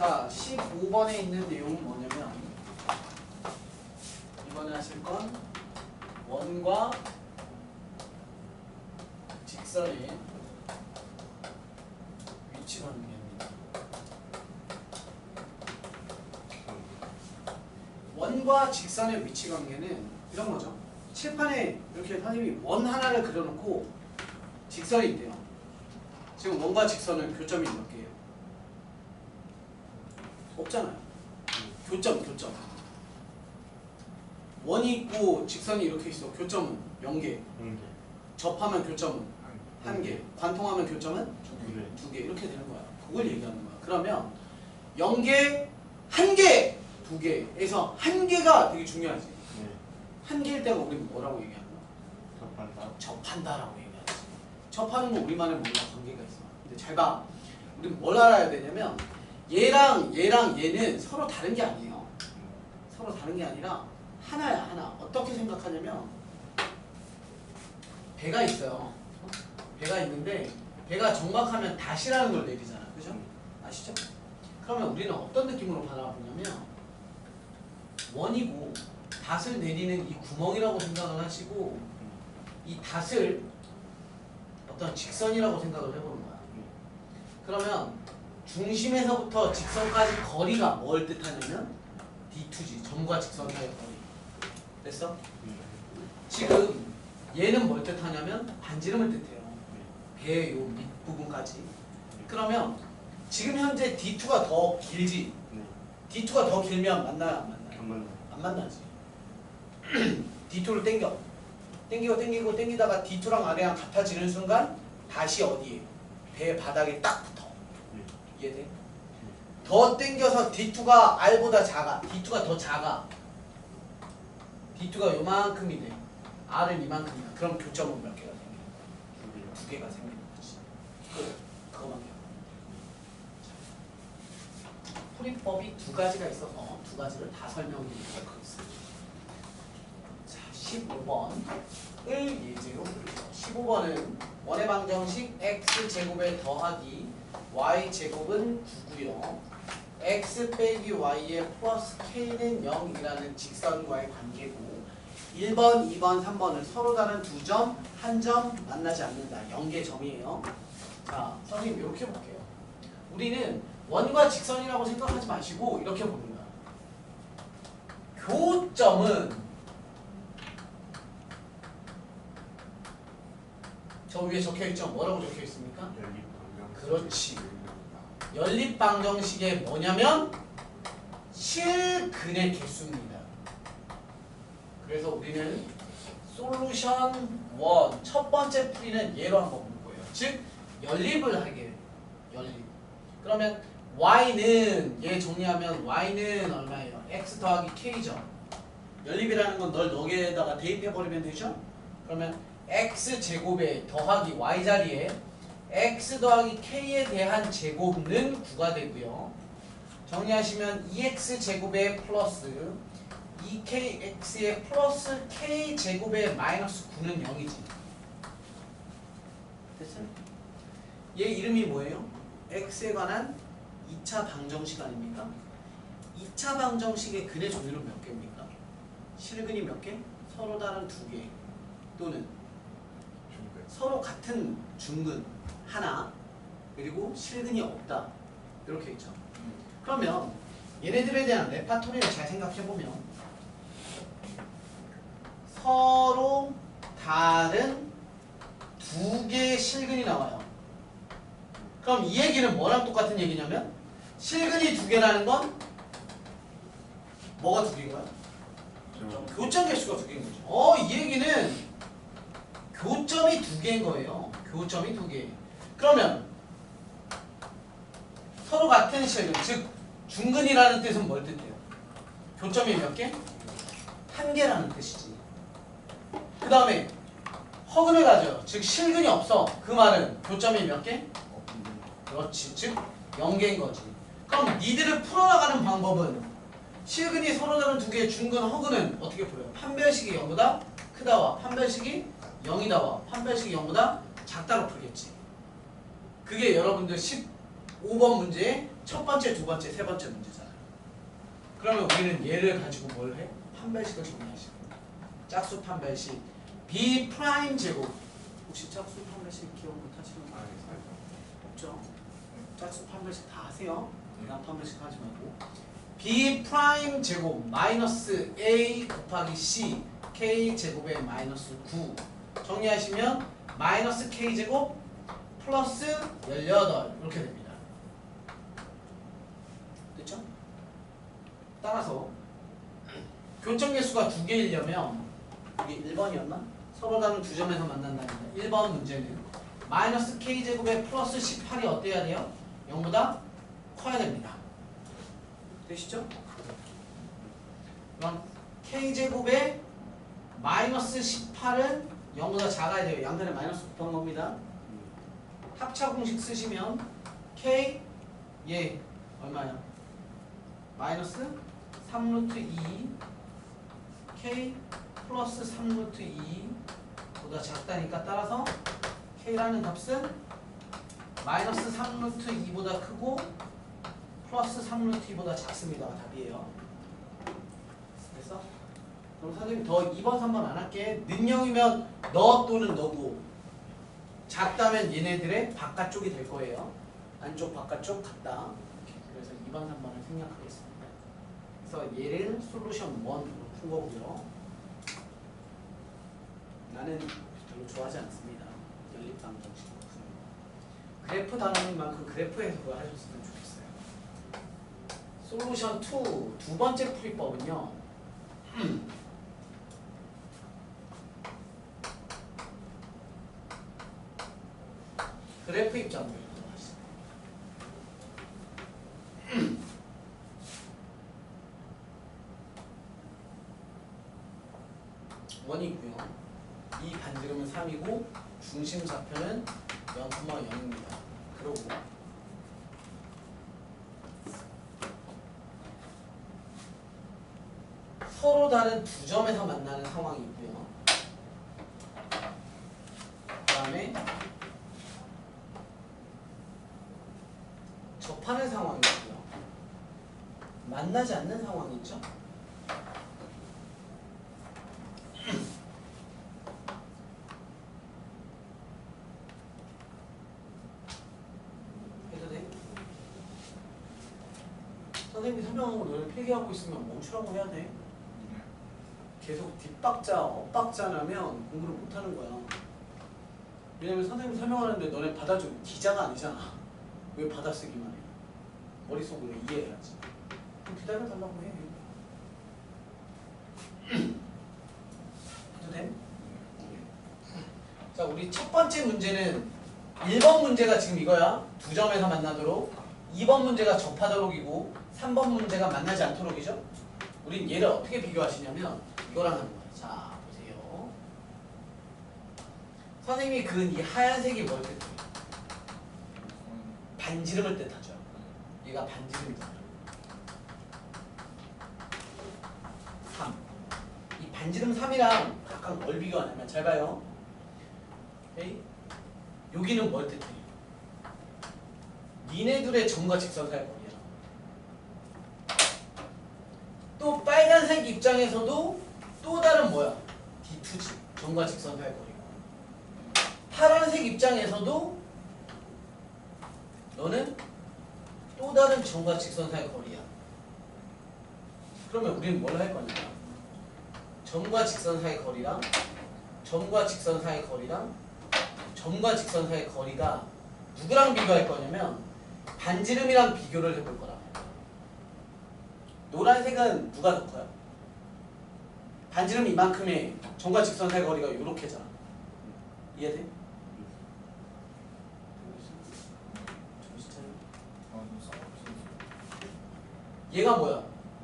자, 15번에 있는 내용은 뭐냐면 이번에 하실 건 원과 직선의 위치 관계입니다. 원과 직선의 위치 관계는 이런 거죠. 칠판에 이렇게 선생님이 원 하나를 그려놓고 직선이 있대요. 지금 원과 직선은 교점이 몇 개예요? 없잖아요. 교점. 원이 있고 직선이 이렇게 있어. 교점은 0개. 접하면 교점은 1개. 관통하면 교점은 2개. 이렇게 되는 거야. 그걸 얘기하는 거야. 그러면 0개, 1개, 2개에서 1개가 되게 중요하지. 1개일 때가 우리는 뭐라고 얘기하는 거야? 접한다라고 얘기하지. 접하는 거 우리만의 뭔가 관계가 있어. 근데 잘 봐. 우리는 뭘 알아야 되냐면 얘랑 얘는 서로 다른 게 아니에요. 서로 다른 게 아니라 하나야, 하나. 어떻게 생각하냐면 배가 있어요. 배가 있는데 배가 정박하면 닷이라는 걸 내리잖아. 그죠? 아시죠? 그러면 우리는 어떤 느낌으로 바라보냐면 원이고 닷을 내리는 이 구멍이라고 생각을 하시고 이 닷을 어떤 직선이라고 생각을 해보는 거야. 그러면 중심에서부터 직선까지 거리가 뭘 뜻하냐면 D2지. 점과 직선 사이의 거리. 됐어? 지금 얘는 뭘 뜻하냐면 반지름을 뜻해요. 배의 요 밑부분까지. 그러면 지금 현재 D2가 더 길지? D2가 더 길면 만나요? 안 만나요? 안 만나지. D2를 땡기다가 D2랑 아래랑 같아지는 순간 다시 어디에? 배 바닥에 딱 붙어. 이해돼? 더 땡겨서 D2가 R보다 작아. D2가 더 작아. D2가 요만큼이 돼. R은 이만큼이야. 그럼 교점은 몇 개가 생겨? 2개가 생기는 거지. 그거만 기억. 풀이법이 2가지가 있어서 2가지를 다 설명드리도록 하겠습니다. 자, 15번을 예제로 볼게요. 15번은 원의 방정식 x제곱에 더하기 y제곱은 9고요. x 빼기 y의 플러스 k는 0이라는 직선과의 관계고 1번, 2번, 3번은 서로 다른 2점, 1점 만나지 않는다. 0개 점이에요. 자, 선생님 이렇게 볼게요. 우리는 원과 직선이라고 생각하지 마시고 이렇게 보는 거야. 교점은 저 위에 적혀있죠? 뭐라고 적혀있습니까? 그렇지. 연립방정식의 뭐냐면 실근의 개수입니다. 그래서 우리는 솔루션 1 첫 번째 풀이는 얘로 한번 볼 거예요. 즉 연립을 하게 해요. 연립. 그러면 y는 얘 정리하면 y는 얼마예요? x 더하기 k죠. 연립이라는 건 널 여기에다가 대입해버리면 되죠? 그러면 x제곱에 더하기 y자리에 x 더하기 k에 대한 제곱은 9가 되고요. 정리하시면 2x제곱에 플러스 2kx의 플러스 k제곱에 마이너스 9는 0이지. 됐어요? 얘 이름이 뭐예요? x에 관한 2차 방정식 아닙니까? 2차 방정식의 근의 종류는 몇 개입니까? 실근이 몇 개? 서로 다른 2개 또는 서로 같은 중근 하나 그리고 실근이 없다. 이렇게 있죠. 그러면 얘네들에 대한 레파토리를 잘 생각해보면 서로 다른 2개의 실근이 나와요. 그럼 이 얘기는 뭐랑 똑같은 얘기냐면 실근이 2개라는 건 뭐가 2개인 거야? 교점 개수가 2개인 거죠. 이 얘기는 교점이 2개인 거예요. 교점이 2개. 그러면 서로 같은 실근, 즉 중근이라는 뜻은 뭘 뜻해요? 교점이 몇 개? 1개라는 뜻이지. 그 다음에 허근을 가져요. 즉 실근이 없어. 그 말은 교점이 몇 개? 그렇지. 즉 0개인 거지. 그럼 니들을 풀어나가는 방법은 실근이 서로 다른 2개의 중근, 허근은 어떻게 풀어요? 판별식이 0보다 크다와 판별식이 0이다와 판별식이 0보다 작다로 풀겠지. 그게 여러분들 15번 문제의 첫 번째, 두 번째, 세 번째 문제잖아요. 그러면 우리는 얘를 가지고 뭘 해? 판별식을 정리하시고 짝수 판별식 B 프라임 제곱. 혹시 짝수 판별식 기억 못 하시는 분 없죠? 짝수 판별식 다 하세요. 그냥 판별식 하지 말고 B 프라임 제곱 마이너스 A 곱하기 C K 제곱의 마이너스 9 정리하시면 마이너스 K 제곱 플러스 18 이렇게 됩니다. 됐죠? 따라서 교점 개수가 두 개이려면 이게 1번이었나? 서로 다른 두 점에서 만난다는 거. 1번 문제는 마이너스 K제곱에 플러스 18이 어때야 돼요? 0보다 커야 됩니다. 되시죠? 그럼 K제곱에 마이너스 18은 0보다 작아야 돼요. 양변에 마이너스 곱한 겁니다. 합차 공식 쓰시면 K 얘 얼마야? 마이너스 3루트 2 K 플러스 3루트 2보다 작다니까 따라서 K라는 값은 마이너스 3루트 2보다 크고 플러스 3루트 2보다 작습니다가 답이에요. 그래서 그럼 선생님 더 2번 3번 안 할게. 능형이면 너 또는 너고 작다면 얘네들의 바깥쪽이 될 거예요. 안쪽 바깥쪽 같다. 그래서 2번 3번을 생략하겠습니다. 그래서 얘를 솔루션 1으로 푼 거고요. 나는 별로 좋아하지 않습니다. 연립방정식. 그래프 단원인 만큼 그래프 해석을 하셨으면 좋겠어요. 솔루션 2 두 번째 풀이법은요. 그래프 입장으로 들어가겠습니다. 원이고요. 이 반지름은 3이고 중심 좌표는 0,0입니다. 그러고 서로 다른 두 점에서 만나는 상황이 있고요. 그 다음에 접하는 상황이 있고요. 만나지 않는 상황이 있죠. 해도 돼? 선생님이 설명한 거 너를 필기하고 있으면 멈추라고 해야 돼. 계속 뒷박자, 엇박자 나면 공부를 못하는 거야. 왜냐면 선생님이 설명하는데 너네 받아줘. 기자가 아니잖아. 왜 받아쓰기만 해? 머릿속으로 이해해야지. 그럼 기다려달라고 해. 해도 돼? 자, 우리 첫 번째 문제는 1번 문제가 지금 이거야. 두 점에서 만나도록. 2번 문제가 접하도록이고 3번 문제가 만나지 않도록이죠. 우린 얘를 어떻게 비교하시냐면 이거랑 하는 거야. 자, 보세요. 선생님이 그은 이 하얀색이 뭘 뜻해요? 반지름을 뜻하죠. 얘가 반지름이다. 3. 이 반지름 3이랑 약간 뭘 비교하냐면 잘 봐요. 오케이? 여기는 뭘 뜻해요? 니네들의 점과 직선 사이의 거리야. 또 빨간색 입장에서도 또 다른 뭐야? D2지. 점과 직선 사이의 거리고. 파란색 입장에서도 너는 또 다른 점과 직선 사이의 거리야. 그러면 우리는 뭘 할 거냐? 점과 직선 사이의 거리랑 점과 직선 사이의 거리랑 점과 직선 사이의 거리가 누구랑 비교할 거냐면 반지름이랑 비교를 해볼 거라. 노란색은 누가 더 커요? 반지름 이만큼의 점과 직선 사이의 거리가 이렇게잖아. 이해돼? 얘가 뭐야?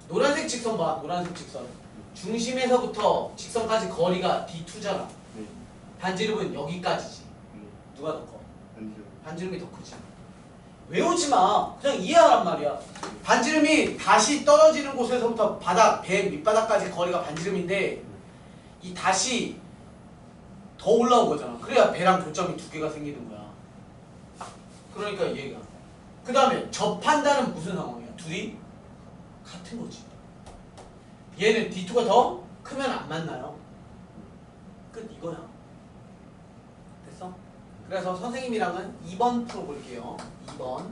노란색 직선 봐. 노란색 직선. 중심에서부터 직선까지 거리가 D2잖아. 반지름은 여기까지지. 누가 더 커? 반지름이 더 크지. 외우지 마. 그냥 이해하란 말이야. 반지름이 다시 떨어지는 곳에서부터 바닥, 배 밑바닥까지 거리가 반지름인데 이 다시 더 올라온 거잖아. 그래야 배랑 교점이 두 개가 생기는 거야. 그러니까 얘가 그 다음에 접한다는 무슨 상황이야? 둘이 같은 거지. 얘는 D2가 더 크면 안 만나요. 끝 이거야. 됐어? 그래서 선생님이랑은 2번 풀어볼게요. 2번.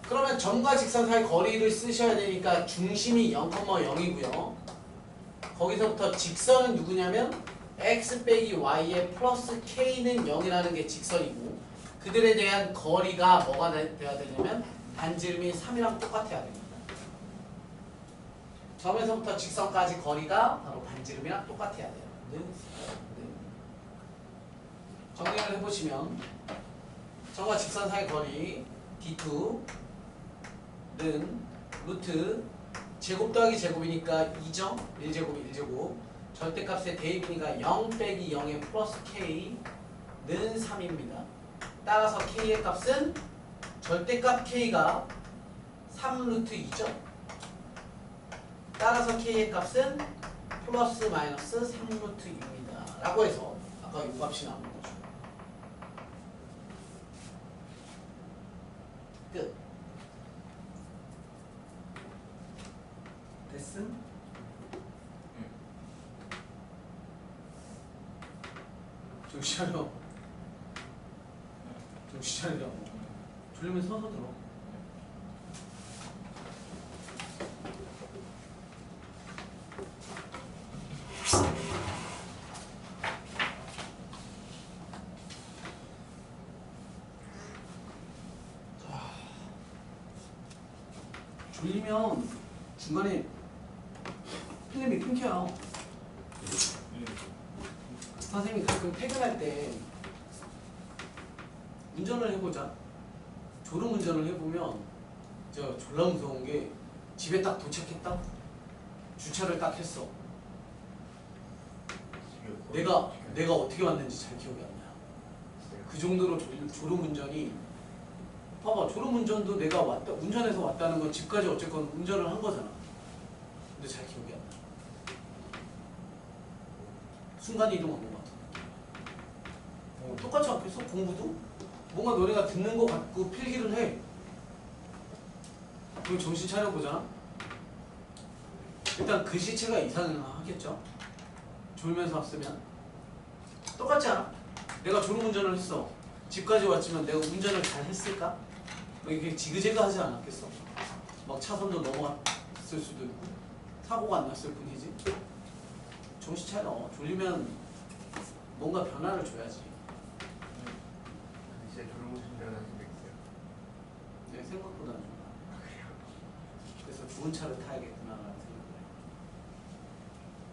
그러면 점과 직선 사이 거리를 쓰셔야 되니까 중심이 0,0이고요. 거기서부터 직선은 누구냐면 x 빼기 y의 플러스 k는 0이라는 게 직선이고 그들에 대한 거리가 뭐가 돼야 되냐면 반지름이 3이랑 똑같아야 됩니다. 점에서부터 직선까지 거리가 바로 반지름이랑 똑같아야 돼요. 네. 정리를 해보시면 점과 직선 사이 거리 D2는 루트 제곱 더하기 제곱이니까 2죠? 1제곱이 1제곱 절대값의 대입이니까 0 빼기 0의 플러스 k는 3입니다. 따라서 k의 값은 절대값 k가 3 루트 2죠? 따라서 k의 값은 플러스 마이너스 3 루트 2입니다. 라고 해서 아까 이 값이 나오는 거죠. 끝. 됐음? 정신 차려. 정신 차려. 졸리면 서서 들어. 졸리면 중간에 필름이 끊겨요. 선생님이 가끔 퇴근할 때 운전을 해보자. 졸음 운전을 해보면 저 졸라 무서운 게 집에 딱 도착했다. 주차를 딱 했어. 내가 어떻게 왔는지 잘 기억이 안 나. 그 정도로 졸음 운전이 봐봐. 졸음 운전도 내가 운전해서 왔다는 건 집까지 어쨌건 운전을 한 거잖아. 근데 잘 기억이 안 나. 순간 이동한 것 같아. 똑같지 않겠어? 공부도? 뭔가 너네가 듣는 거 같고 필기를 해. 그럼 정신 차려보자. 일단 글씨체가 이상은 하겠죠? 졸면서 왔으면. 똑같지 않아? 내가 졸음운전을 했어. 집까지 왔지만 내가 운전을 잘 했을까? 뭐 이렇게 지그재그 하지 않았겠어? 막 차선도 넘어갔을 수도 있고 사고가 안 났을 뿐이지. 정신 차려. 졸리면 뭔가 변화를 줘야지. 진짜 졸음운전을 하신 적 있어요? 내 생각보다는 좀 그래서 좋은 차를 타야겠구나 라는 생각을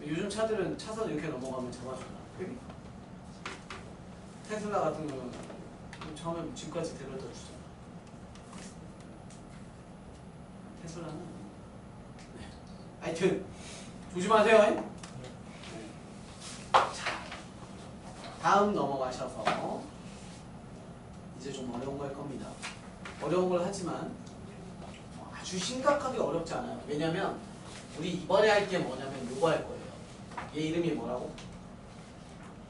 해요. 요즘 차들은 차선 이렇게 넘어가면 잡아주나? 그래? 테슬라 같은 경우는 처음에 집까지 데려다 주잖아. 테슬라는 네. 하여튼 조심하세요. 네. 자, 다음 넘어가셔서 이제 좀 어려운 거 할 겁니다. 어려운 걸 하지만 아주 심각하게 어렵지 않아요. 왜냐면 우리 이번에 할 게 뭐냐면 요거 할 거예요. 얘 이름이 뭐라고?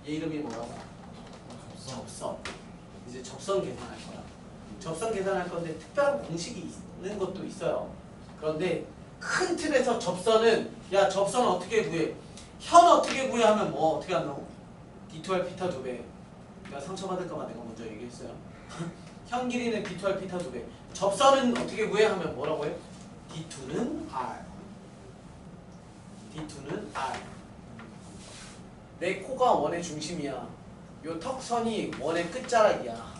얘 이름이 뭐라고? 접선. 이제 접선 계산할 거야. 접선 계산할 건데 특별한 공식이 있는 것도 있어요. 그런데 큰 틀에서 접선은 야 접선 어떻게 구해? 현 어떻게 구해 하면 뭐 어떻게 한다고? D2R 피타 2배. 내가 상처받을까봐 내가 먼저 얘기했어요. 현 길이는 D2R 피타 2배. 접선은 어떻게 구해 하면 뭐라고 해요? D2는 R. D2는 R. 내 코가 원의 중심이야. 요 턱선이 원의 끝자락이야.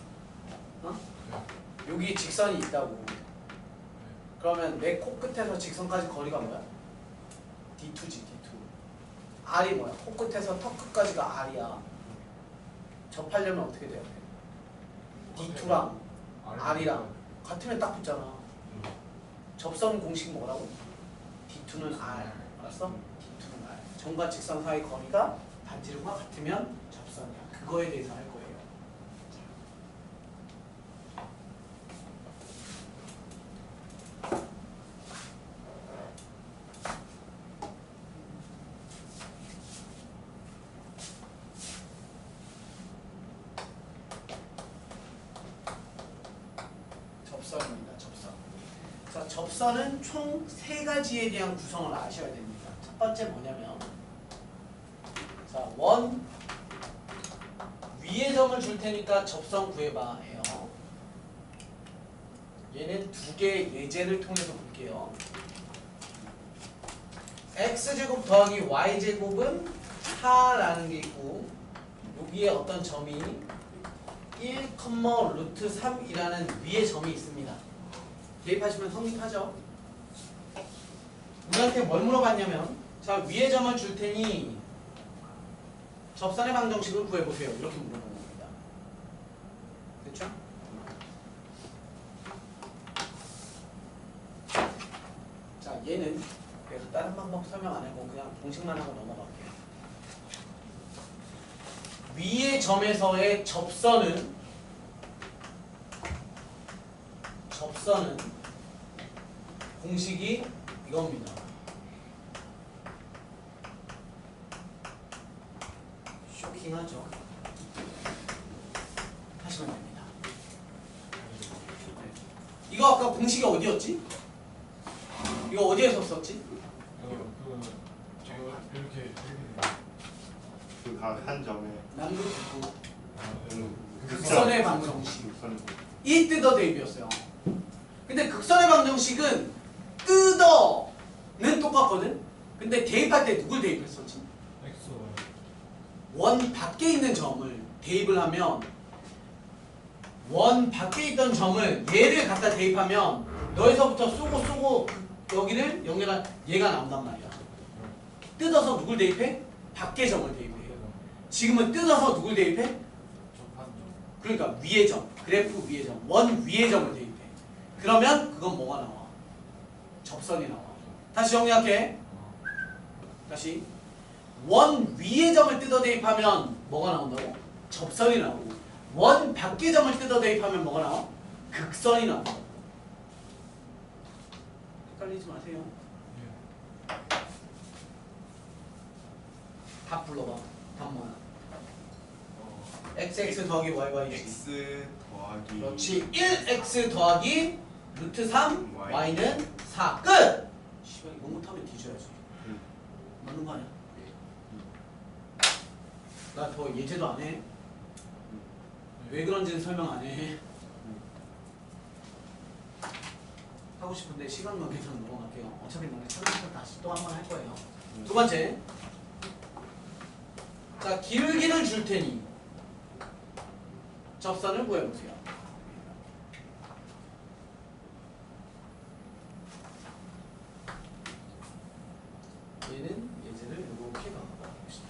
어? 여기 직선이 있다고. 그러면 내 코끝에서 직선까지 거리가 뭐야? D2지, D2. R이 뭐야? 코끝에서 턱끝까지가 R이야. 접하려면 어떻게 돼야 돼? D2랑 R이랑 같으면 딱 붙잖아. 접선 공식 뭐라고? D2는 R. 알았어? D2는 R. 점과 직선 사이 거리가 반지름과 같으면 접선이야. 그거에 대해서 할 거예요. 접선은 총 3가지에 대한 구성을 아셔야 됩니다. 첫 번째 뭐냐면 자, 원 위의 점을 줄 테니까 접선 구해봐 해요. 얘는 2개의 예제를 통해서 볼게요. x제곱 더하기 y제곱은 4라는 게 있고 여기에 어떤 점이 1, 루트 3이라는 위의 점이 있습니다. 대입하시면 성립하죠. 우리한테 뭘 물어봤냐면 자, 위의 점을 줄 테니 접선의 방정식을 구해보세요. 이렇게 물어본 겁니다. 됐죠? 자, 얘는 그래서 다른 방법 설명 안 하고 그냥 공식만 하고 넘어갈게요. 위의 점에서의 접선은 공식이 이겁니다. 쇼킹하죠? 하시면 됩니다. 이거 아까 공식이 어디였지? 이거 어디에서 썼지? 이렇게 그 각 한 점에 남극 북극 극선. 극선의 방정식. 극선. 이 뜯어 대입이었어요. 근데 극선의 방정식은 뜯어는 똑같거든? 근데 대입할 때 누굴 대입했었지? X 원 밖에 있는 점을 대입을 하면 원 밖에 있던 점을 얘를 갖다 대입하면 너에서부터 쏘고 여기를 연결한 얘가 나온단 말이야. 뜯어서 누굴 대입해? 밖의 점을 대입해. 지금은 뜯어서 누굴 대입해? 접한 그러니까 위의 점, 그래프 위의 점, 원 위의 점을 대입해. 그러면 그건 뭐가 나와? 접선이 나와. 다시 정리할게. 다시 원 위의 점을 뜯어 대입하면 뭐가 나온다고? 접선이 나오고 원 밖의 점을 뜯어 대입하면 뭐가 나와? 극선이 나온다. 헷갈리지 마세요. 답 불러봐. 답 뭐야? xx 더하기 yy x 더하기 그렇지. 1x 더하기 루트 3 Y. y는 4 끝! 씨발 이거 못하면 뒤져야지. 맞는 거 아니야? 나 더 예제도 안 해. 왜 그런지는 설명 안 해. 하고 싶은데 시간 관계상 넘어갈게요. 어차피 나중에 찾아서 다시 또 한 번 할 거예요. 두 번째. 자, 기울기를 줄 테니 접선을 구해보세요. 얘는 예제를 이렇게 가봅시다.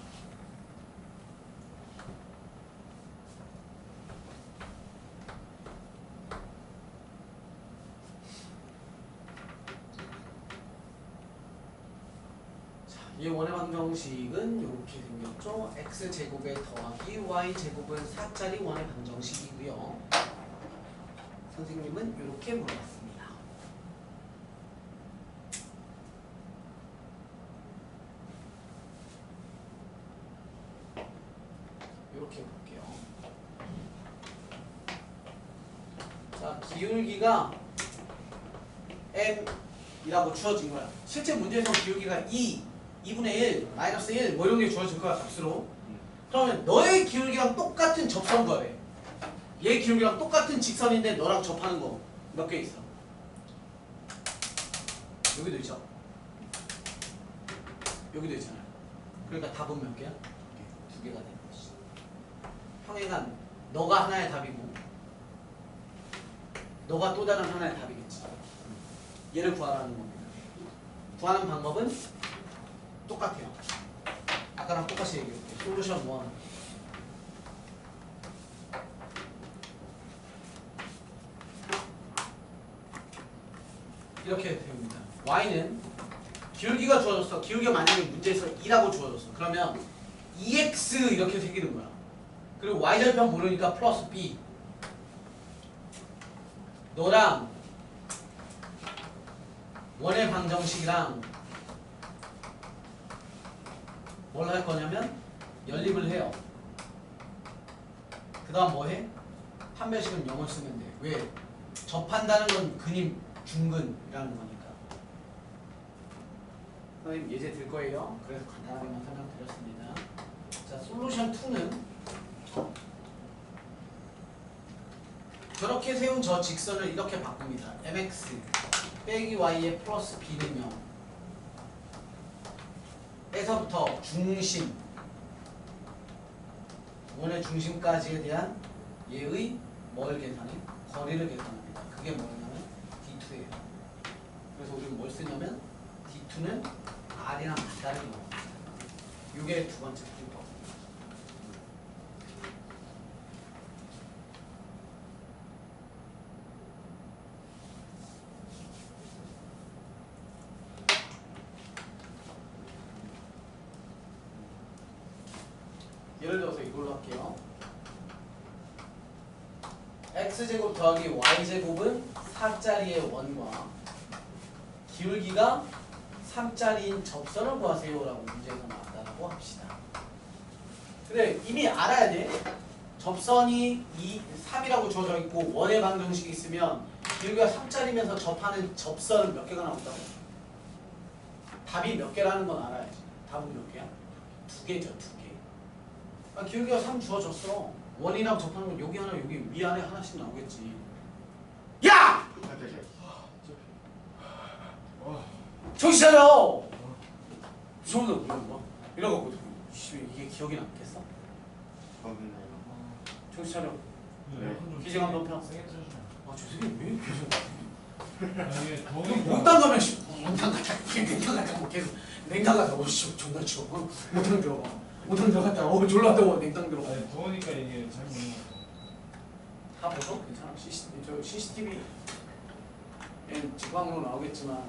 자, 이 원의 방정식은 이렇게 생겼죠. x제곱에 더하기 y제곱은 4짜리 원의 방정식이고요. 선생님은 이렇게 물어봤습니다. 이렇게 볼게요. 자, 기울기가 m이라고 주어진 거야. 실제 문제에서 기울기가 2분의 1, 마이너스 1, 뭐 이런 게 주어질 거야, 값으로. 그러면 너의 기울기랑 똑같은 접선 거래. 얘 기울기랑 똑같은 직선인데 너랑 접하는 거 몇 개 있어? 여기도 있죠? 여기도 있잖아요. 그러니까 답은 몇 개야? 두 개가 되는 것이지. 평행한 너가 하나의 답이고 너가 또 다른 하나의 답이겠지. 얘를 구하라는 겁니다. 구하는 방법은 똑같아요. 아까랑 똑같이 얘기했고 솔루션 1 이렇게 됩니다. y는 기울기가 주어졌어. 기울기가 만약에 문제에서 2라고 주어졌어. 그러면 2x 이렇게 생기는 거야. 그리고 y절편 모르니까 플러스 b. 너랑 원의 방정식이랑 뭘 할 거냐면 연립을 해요. 그 다음 뭐 해? 판별식은 0을 쓰면 돼. 왜? 접한다는 건 그림 중근이라는 거니까. 선생님 예제 들 거예요. 그래서 간단하게만 설명드렸습니다. 자, 솔루션 2는 저렇게 세운 저 직선을 이렇게 바꿉니다. mx 빼기 y의 플러스 b는요. 에서부터 중심, 원의 중심까지에 대한 얘의 뭘 계산해? 거리를 계산합니다. 그게 뭐냐면 D2예요. 그래서 우리는 뭘 쓰냐면 D2는 R이랑 같다는 거. 이게 두 번째 풀법. 예를 들어서 이걸로 할게요. x제곱 더하기 y제곱은 4짜리의 원과 기울기가 3짜리인 접선을 구하세요 라고 문제에서 나왔다고 합시다. 근데 이미 알아야 돼. 접선이 3이라고 주어져 있고 원의 방정식이 있으면 기울기가 3짜리면서 접하는 접선은 몇 개가 나온다고? 답이 몇 개라는 건 알아야지. 답은 몇 개야? 2개죠. 2개. 아, 기울기가 3 주어졌어. 원이랑 접하는 건 여기 하나 여기 위아래 하나씩 나오겠지. 야! 정신 차려! 저보다 뭐야? 이러고 이게 기억이 남겠어? 정신 차려. 기재 감독 편. 아, 저 새끼 왜 계속 못단 가면 냉탕 가자. 냉탕 가자. 뭐 계속 냉탕 가자. 씨 존나 추워. 못탕 들어가. 못탕 들어갔다. 졸라 더워. 냉탕 들어가. 아니 더우니까 이게 잘 먹는 거 다 벗어? 괜찮아. CCTV 직방으로 나오겠지만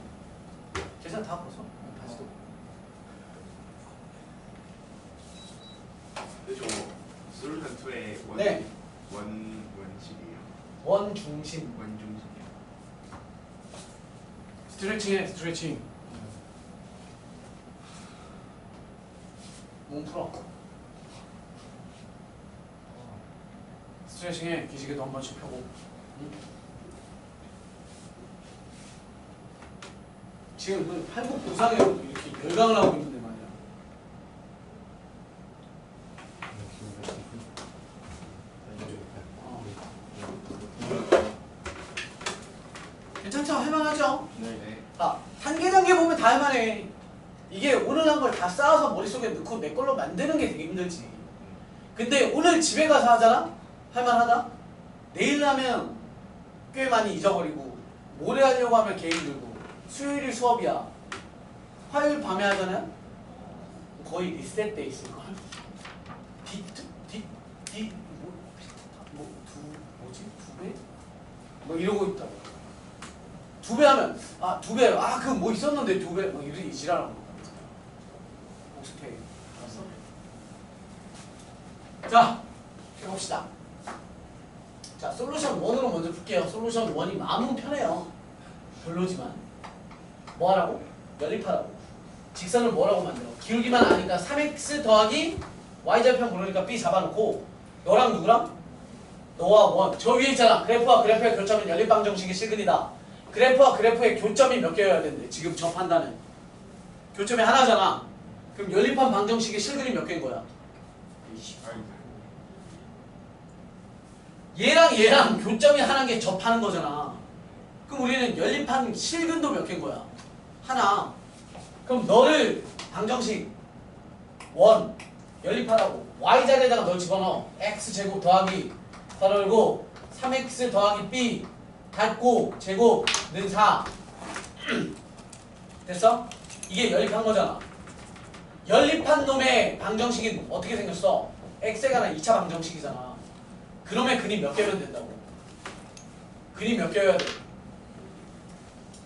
계산 다 벗어. 바지도. 그죠. 솔루션 2의 네. 원칙이에요. 원 중심. 원중심이요. 스트레칭해. 스트레칭. 몸 풀어. 스트레칭해. 기지개도 한 번씩 펴고. 응? 지금 그 팔목 부상에도 이렇게 열강을 하고 있는데 말이야. 괜찮죠? 할만하죠? 네. 아, 단계 보면 다 할만해. 이게 오늘 한 걸 다 쌓아서 머릿속에 넣고 내 걸로 만드는 게 되게 힘들지. 근데 오늘 집에 가서 하잖아? 할만하다? 내일 하면 꽤 많이 잊어버리고 모레 하려고 하면 개 힘들고 수요일이 수업이야. 화요일 밤에 하잖아요? 거의 리셋돼 있을걸? 두 배? 뭐 이러고 있다고. 2배 하면 2배 그럼 뭐 있었는데 2배 뭐 이러지 지랄하고 복습해. 알았어? 자 해봅시다. 자 솔루션 1으로 먼저 풀게요. 솔루션 1이 마음은 편해요. 별로지만 뭐 하라고? 연립하라고. 직선을 뭐라고 만들어? 기울기만 아니까 3x 더하기 y절편 그러니까 b 잡아놓고 너랑 누구랑? 너와 원. 저 위에 있잖아. 그래프와 그래프의 교점은 연립방정식의 실근이다. 그래프와 그래프의 교점이 몇 개여야 된대. 지금 저 판단은 교점이 하나잖아. 그럼 연립한 방정식의 실근이 몇 개인 거야? 얘랑 교점이 하나인 게 접하는 거잖아. 그럼 우리는 연립한 실근도 몇 개인 거야? 하나. 그럼 너를 방정식 원 연립하라고 y자리에다가 널 집어넣어. x제곱 더하기 괄호 열고 3x 더하기 b 닫고 제곱는 4 됐어? 이게 연립한 거잖아. 연립한 놈의 방정식이 어떻게 생겼어? x에 관한 2차 방정식이잖아. 그놈의 근이 몇 개면 된다고? 근이 몇 개여야 돼?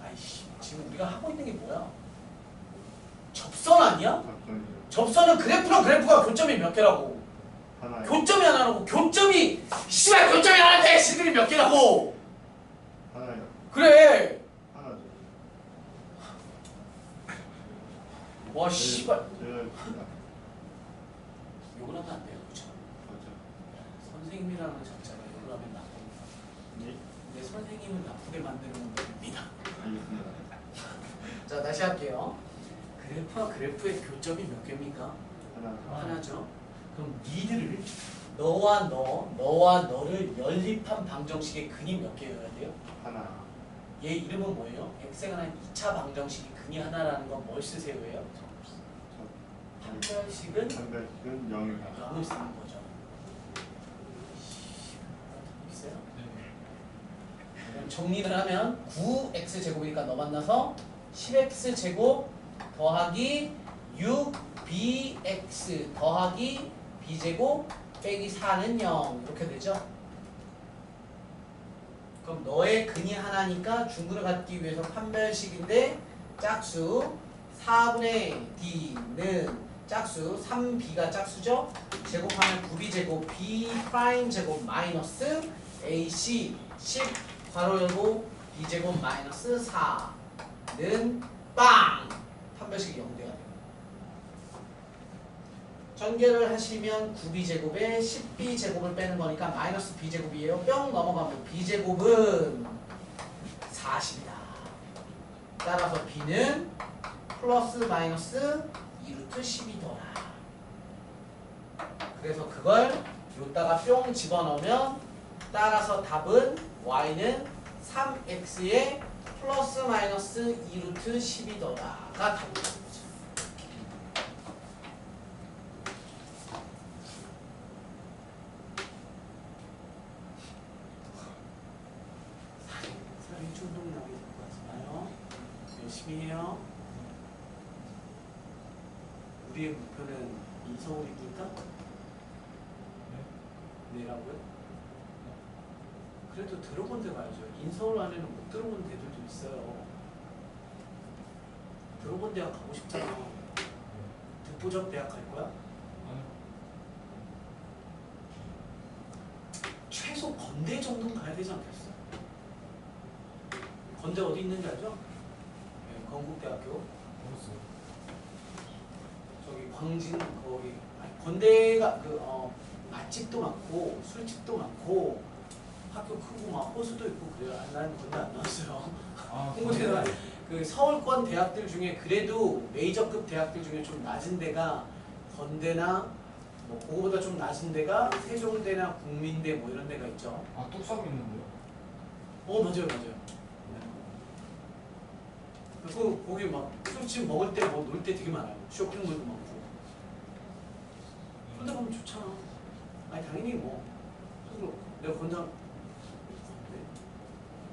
아이씨 지금 우리가 하고 있는 게 뭐야? 접선 아니야? 접선은 그래프랑 그래프가 교점이 몇 개라고? 하나요. 교점이 하나라고. 교점이 씨발 교점이 하나인데 실근이 몇 개라고? 하나요. 그래. 하나죠. 와 씨발. 제가 욕을 하면 안 돼요. 그렇죠? 선생님이라는 자체가 욕을 하면 나쁜 거야. 네. 근데 선생님을 나쁘게 만드는 건 됩니다. 알겠습니다. 자 다시 할게요. 그래프와 그래프의 교점이 몇 개입니까? 하나. 하나죠. 그럼 니들을 너와 너를 연립한 방정식의 근이 몇 개여야 돼요? 하나. 얘 이름은 뭐예요? x가 2차 방정식이 근이 하나라는 건 뭘 쓰세요예요? 판별식은 판별식은 0입니다. 0을 쓰는 거죠. 있어요? 그럼 정리를 하면 9x제곱이니까 너 만나서 10x제곱 더하기 6bx 더하기 b제곱 빼기 4는 0 이렇게 되죠? 그럼 너의 근이 하나니까 중근을 갖기 위해서 판별식인데 짝수 4분의 d는 짝수 3b가 짝수죠? 제곱하면 9b제곱 b'제곱 마이너스 ac 10 괄호 열고 b제곱 마이너스 4는 빵! 판별식이 0대가 돼요. 전개를 하시면 9b제곱에 10b제곱을 빼는 거니까 마이너스 b제곱이에요. 뿅 넘어가면 b제곱은 40이다. 따라서 b는 플러스 마이너스 2루트 10이더라. 그래서 그걸 여기다가 뿅 집어넣으면 따라서 답은 y는 3x에 플러스 마이너스 2루트 10이더라가 답입니다. 사람이 충동 나게 될것 같지 마요. 열심히 해요. 우리의 목표는 인서울입니까? 네라고요? 그래도 들어본 데 가야죠. 인서울 안에는 못 들어본 데들도 있어요. 들어본 대학 가고 싶잖아. 듣보잡 대학 갈 거야? 최소 건대 정도는 가야 되지 않겠어? 건대 어디 있는지 알죠? 네, 건국대학교. 저기 광진 거기 건대가 맛집도 많고 술집도 많고 학교 크고 막 호수도 있고 그래요. 난 건대 안 나왔어요. 홍보대가 그 서울권 대학들 중에 그래도 메이저급 대학들 중에 좀 낮은 데가 건대나 뭐 그거보다 좀 낮은 데가 세종대나 국민대 뭐 이런 데가 있죠. 아 뚝섬 있는데요? 맞아요. 그 거기 막 술집 먹을 때 뭐 놀 때 되게 많아요. 쇼핑몰도 많고. 그런데 가면 좋잖아. 아니 당연히 뭐 스스로 내가 건장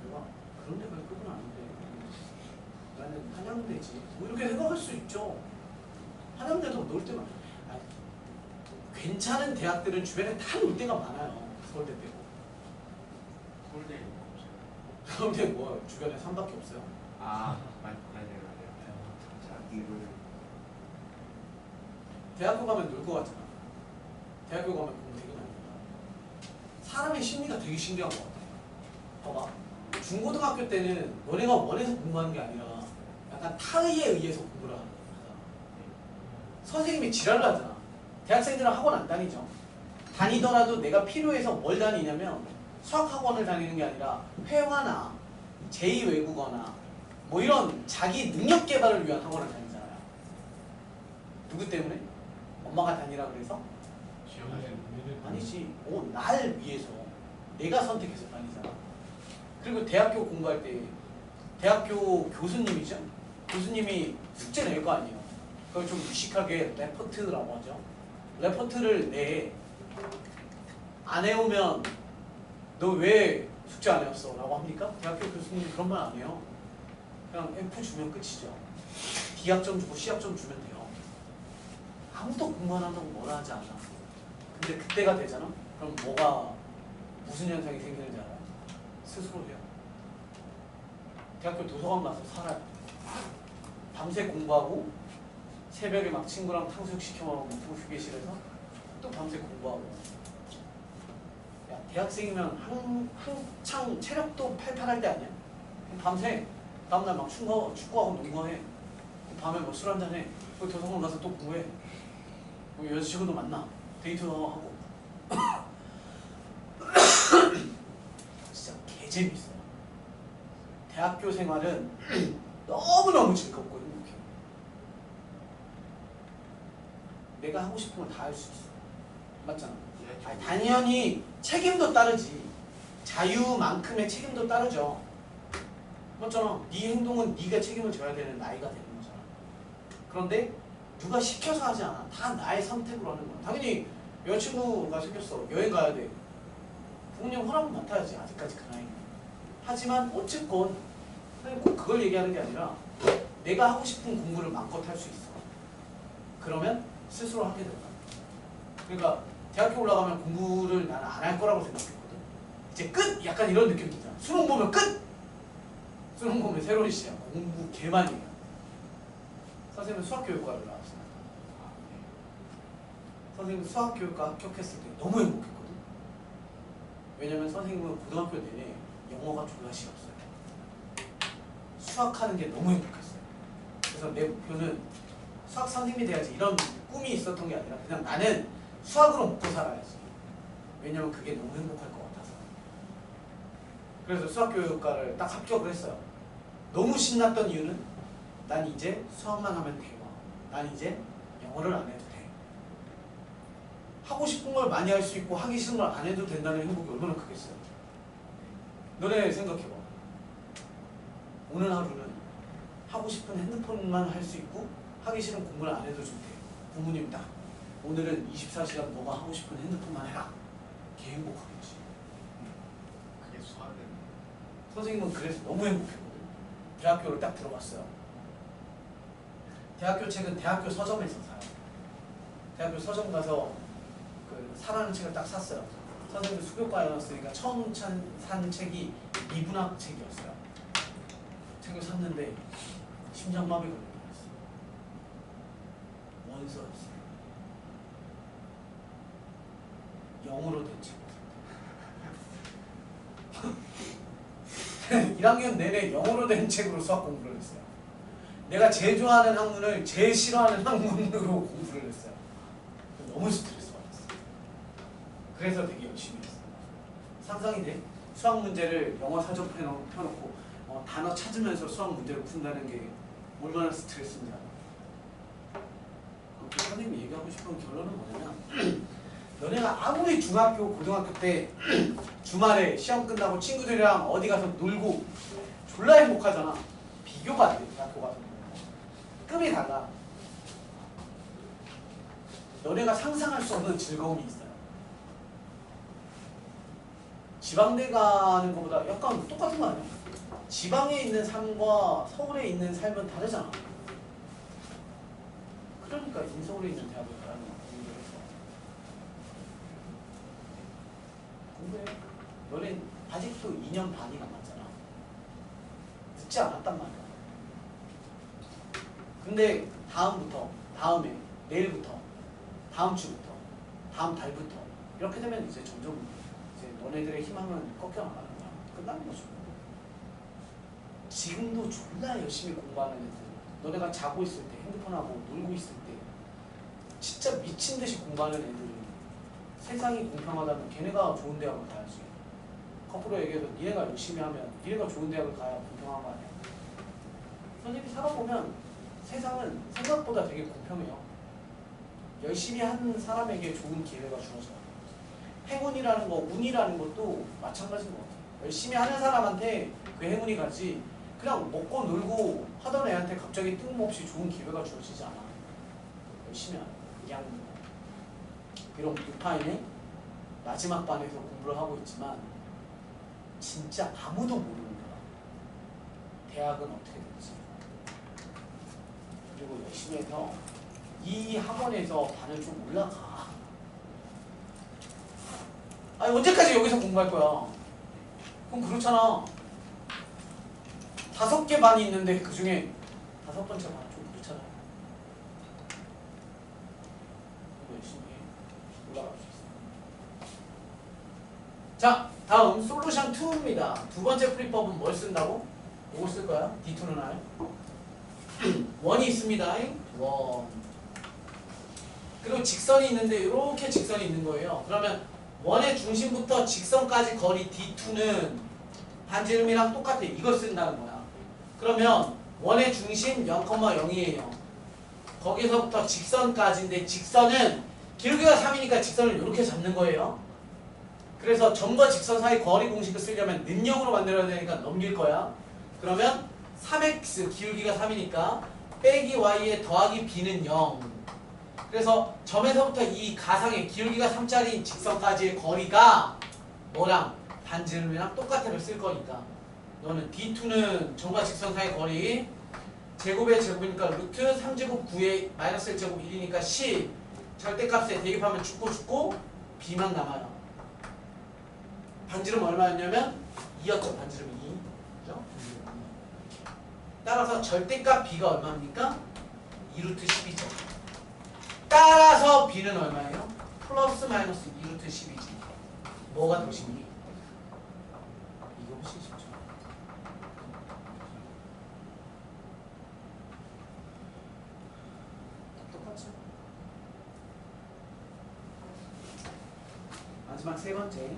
내가 그런 데 갈 급은 아닌데 나는 한양대지 뭐 이렇게 생각할 수 있죠. 한양대도 놀 때만 아니, 괜찮은 대학들은 주변에 다 놀 데가 많아요. 서울대 빼고. 서울대 그런데 뭐 주변에 산밖에 없어요. 맞아요. 자, 이걸 대학교 가면 놀 것 같잖아. 대학교 가면 공부 되게 많이 한다. 사람의 심리가 되게 신기한 것 같아. 봐봐. 중고등학교 때는 너네가 원해서 공부하는 게 아니라 약간 타의에 의해서 공부를 하는 거잖아. 선생님이 지랄을 하잖아. 대학생들은 학원 안 다니죠. 다니더라도 내가 필요해서 뭘 다니냐면 수학학원을 다니는 게 아니라 회화나 제2외국어나 뭐 이런 자기 능력 개발을 위한 학원을 다니잖아요. 누구 때문에? 엄마가 다니라 그래서? 아니지. 날 위해서 내가 선택해서 다니잖아. 그리고 대학교 공부할 때 대학교 교수님이죠. 교수님이 숙제 낼 거 아니에요. 그걸 좀 무식하게 레포트라고 하죠. 레포트를 안 해오면 너 왜 숙제 안 해왔어? 라고 합니까? 대학교 교수님이 그런 말 안 해요. 그냥 F 주면 끝이죠. D학점 주고 C학점 주면 돼요. 아무도 공부 안 한다고 뭐라 하지 않아. 근데 그때가 되잖아? 그럼 무슨 현상이 생기는지 알아요? 스스로 해요. 대학교 도서관 가서 살아요. 밤새 공부하고 새벽에 막 친구랑 탕수육 시켜 먹고 휴게실에서 또 밤새 공부하고. 야, 대학생이면 한창 체력도 팔팔할 때 아니야? 밤새 다음날 막 축구하고 농구해. 밤에 뭐 술 한잔해. 도서관 가서 또 공부해. 뭐 여자친구도 만나. 데이트도 하고. 진짜 개재밌어요. 대학교 생활은 너무너무 즐겁고 행복해요. 내가 하고 싶은 걸 다 할 수 있어. 맞잖아. 아니, 당연히 책임도 따르지. 자유만큼의 책임도 따르죠. 맞잖아. 네 행동은 네가 책임을 져야 되는 나이가 되는 거잖아. 그런데 누가 시켜서 하지 않아. 다 나의 선택으로 하는 거야. 당연히 여자친구가 생겼어. 여행 가야 돼. 부모님 허락은 맡아야지. 아직까지 그 나이는. 하지만 어쨌건 꼭 그걸 얘기하는 게 아니라 내가 하고 싶은 공부를 마음껏 할 수 있어. 그러면 스스로 하게 된다. 그러니까 대학교 올라가면 공부를 나는 안 할 거라고 생각했거든. 이제 끝! 약간 이런 느낌이 들잖아. 수능 보면 끝! 수능 보면 새로운 시작. 공부 개만이에요. 선생님은 수학교육과를 나왔어요. 선생님 수학교육과 합격했을 때 너무 행복했거든. 왜냐면 선생님은 고등학교 내내 영어가 졸라 싫었어요. 수학하는 게 너무 행복했어요. 그래서 내 목표는 수학 선생님이 돼야지 이런 꿈이 있었던 게 아니라 그냥 나는 수학으로 먹고 살아야지. 왜냐면 그게 너무 행복할 것 같아서. 그래서 수학교육과를 딱 합격을 했어요. 너무 신났던 이유는 난 이제 수학만 하면 돼요. 난 이제 영어를 안 해도 돼. 하고 싶은 걸 많이 할 수 있고 하기 싫은 걸 안 해도 된다는 행복이 얼마나 크겠어요. 너네 생각해봐. 오늘 하루는 하고 싶은 핸드폰만 할 수 있고 하기 싫은 공부를 안 해도 좀 돼. 부모님 딱 오늘은 24시간 너가 하고 싶은 핸드폰만 해라. 걔 행복하겠지. 그게 수학은 선생님은 그래서 너무 행복했거든. 대학교를 딱 들어갔어요. 대학교 책은 대학교 서점에서 사요. 대학교 서점 가서 그 사라는 책을 딱 샀어요. 선생님도 수교과였으니까 처음 산 책이 미분학 책이었어요. 책을 샀는데 심장마비 걸려버렸어요. 원서였어요. 영어로 된 책이었어요. 1학년 내내 영어로 된 책으로 수학 공부를 했어요. 내가 제일 좋아하는 학문을 제일 싫어하는 학문으로 공부를 했어요. 너무 스트레스 받았어요. 그래서 되게 열심히 했어요. 상상이 돼? 수학 문제를 영어 사전 펴놓고 단어 찾으면서 수학 문제를 푼다는 게 얼마나 스트레스인지 알아. 선생님이 얘기하고 싶은 결론은 뭐냐면 너네가 아무리 중학교, 고등학교 때 주말에 시험 끝나고 친구들이랑 어디 가서 놀고 졸라 행복하잖아. 비교가 안 돼. 대학교 가서 급이 달라. 너네가 상상할 수 없는 즐거움이 있어요. 지방대 가는 것보다 약간 똑같은 거 아니야? 지방에 있는 삶과 서울에 있는 삶은 다르잖아. 그러니까 인서울에 있는 대학을 가라는 공부를 했어. 공부해. 너네 아직도 2년 반이 남았잖아. 늦지 않았단 말이야. 근데 다음에, 내일부터, 다음 주부터, 다음 달부터 이렇게 되면 이제 점점 이제 너네들의 희망은 꺾여나가는 거야. 끝나는 거죠. 지금도 졸라 열심히 공부하는 애들, 너네가 자고 있을 때, 핸드폰하고 놀고 있을 때 진짜 미친 듯이 공부하는 애들은 세상이 공평하다면 걔네가 좋은 대학을 가야지. 거꾸로 얘기해서 니네가 열심히 하면 니네가 좋은 대학을 가야 공평한 거 아니야. 선생님이 살아보면 세상은 생각보다 되게 공평해요. 열심히 하는 사람에게 좋은 기회가 주어져요. 행운이라는 거, 운이라는 것도 마찬가지인 것 같아요. 열심히 하는 사람한테 그 행운이 가지 그냥 먹고 놀고 하던 애한테 갑자기 뜬금없이 좋은 기회가 주어지지 않아. 열심히 하는 거야. 그냥 비록 6파인의 마지막 반에서 공부를 하고 있지만 진짜 아무도 모르는 거야. 대학은 어떻게 될지. 그리고 열심히 해서 이 학원에서 반을 좀 올라가. 아니 언제까지 여기서 공부할 거야? 그럼 그렇잖아. 5개 반이 있는데 그 중에 5번째 반 좀 그렇잖아. 열심히 올라갈 수 있어. 자, 다음 솔루션 2입니다. 두 번째 풀이법은 뭘 쓴다고? 이걸 쓸 거야. D2는 알아요? 원이 있습니다. 원. 그리고 직선이 있는데 이렇게 직선이 있는 거예요. 그러면 원의 중심부터 직선까지 거리 D2는 반지름이랑 똑같아. 이걸 쓴다는 거야. 그러면 원의 중심 0,0이에요. 거기서부터 직선까지인데 직선은 길이가 3이니까 직선을 이렇게 잡는 거예요. 그래서 점과 직선 사이 거리 공식을 쓰려면 는형으로 만들어야 되니까 넘길 거야. 그러면 3x 기울기가 3이니까 빼기 y에 더하기 b는 0. 그래서 점에서부터 이 가상의 기울기가 3짜리 직선까지의 거리가 뭐랑 반지름이랑 똑같아를 쓸 거니까 너는 D2는 점과 직선 사이 거리 제곱의 제곱이니까 루트 3제곱 9에 마이너스 1제곱 1이니까 10 절대값에 대입하면 죽고 b만 남아요. 반지름 얼마였냐면 2였죠. 반지름 2. 그죠? 따라서 절대값 b가 얼마입니까? 2루트 10이죠. 따라서 b는 얼마예요? 플러스 마이너스 2루트 10이지. 뭐가 더 쉽니? 이거 훨씬 쉽죠. 똑같죠? 마지막 세 번째.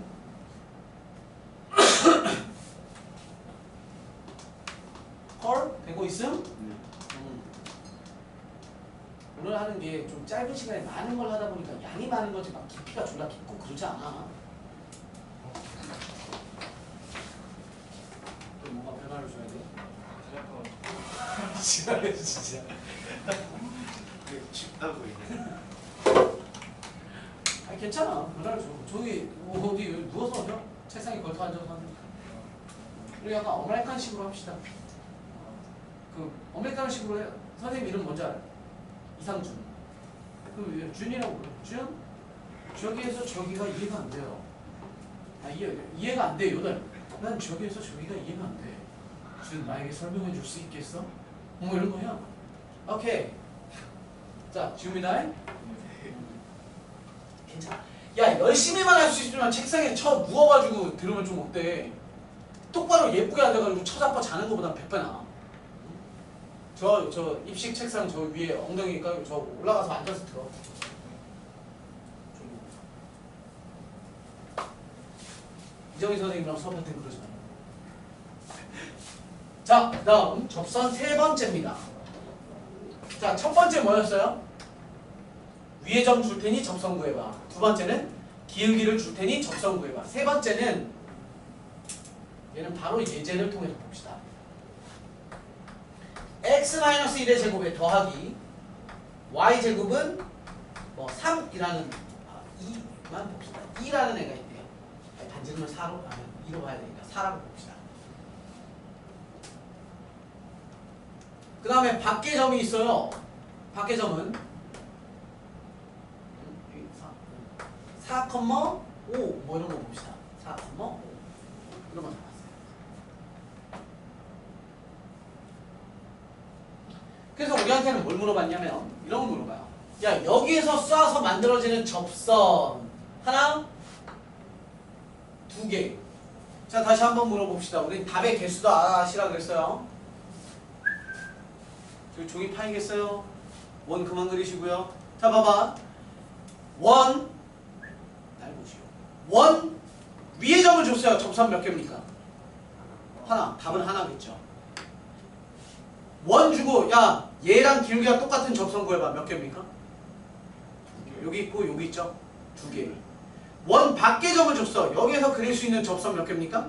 헐? 되고 있음? 네. 오늘 하는 게 좀 짧은 시간에 많은 걸 하다 보니까 양이 많은 거지 막 깊이가 졸라 깊고 그러지 않아. 좀 뭔가 변화를 줘야 돼. 지랄해 진짜. 쉽다고 이제. 아니 괜찮아. 변화를 줘. 저기 어디 누워서 하죠? 책상에 걸터 앉아서 하는. 우리 약간 어메리칸식으로 합시다. 그 어메리칸식으로 해. 선생님 이름 뭔지 알아요? 이상준. 그 준이라고 불러. 준? 저기에서 저기가 이해가 안 돼요. 아 이해가 안 돼요. 난 저기에서 저기가 이해가 안 돼. 준 나에게 설명해 줄 수 있겠어? 뭐 이런 거야. 오케이. 자 지웁니다. 괜찮아. 야 열심히만 할 수 있지만 책상에 누워가지고 들으면 좀 어때? 똑바로 예쁘게 앉아가지고 쳐잡고 자는 것보다 100배 나아. 저 입식 책상 저 위에 엉덩이 깔고 저 올라가서 앉아서 들어. 이정희 선생님이랑 수업할 땐 그러지 마요. 자, 다음 접선 세 번째입니다. 자, 첫 번째 뭐였어요? 위의 점 줄 테니 접선 구해봐. 두 번째는 기울기를 줄 테니 접선 구해봐. 세 번째는 얘는 바로 예제를 통해서 봅시다. x-1의 제곱에 더하기 y제곱은 뭐 3이라는 2만 봅시다. 2라는 애가 있대요. 반지름을 4로 2로 봐야 되니까 4라고 봅시다. 그 다음에 밖에 점이 있어요. 밖에 점은 4,5 뭐 이런 거 봅시다. 4,5 이런 거 잡았어요. 그래서 우리한테는 뭘 물어봤냐면 이런 거 물어봐요. 야 여기에서 쏴서 만들어지는 접선 하나, 두 개. 자 다시 한번 물어봅시다. 우리 답의 개수도 아시라 그랬어요. 저기 종이 파이겠어요? 원 그만 그리시고요. 자 봐봐. 원 날 보시오. 원 위에 점을 줬어요. 접선 몇 개입니까? 하나. 답은 하나겠죠. 원 주고 야 얘랑 기울기가 똑같은 접선 구해봐. 몇 개입니까? 여기 있고 여기 있죠? 두 개. 원 밖에 점을 줬어. 여기에서 그릴 수 있는 접선 몇 개입니까?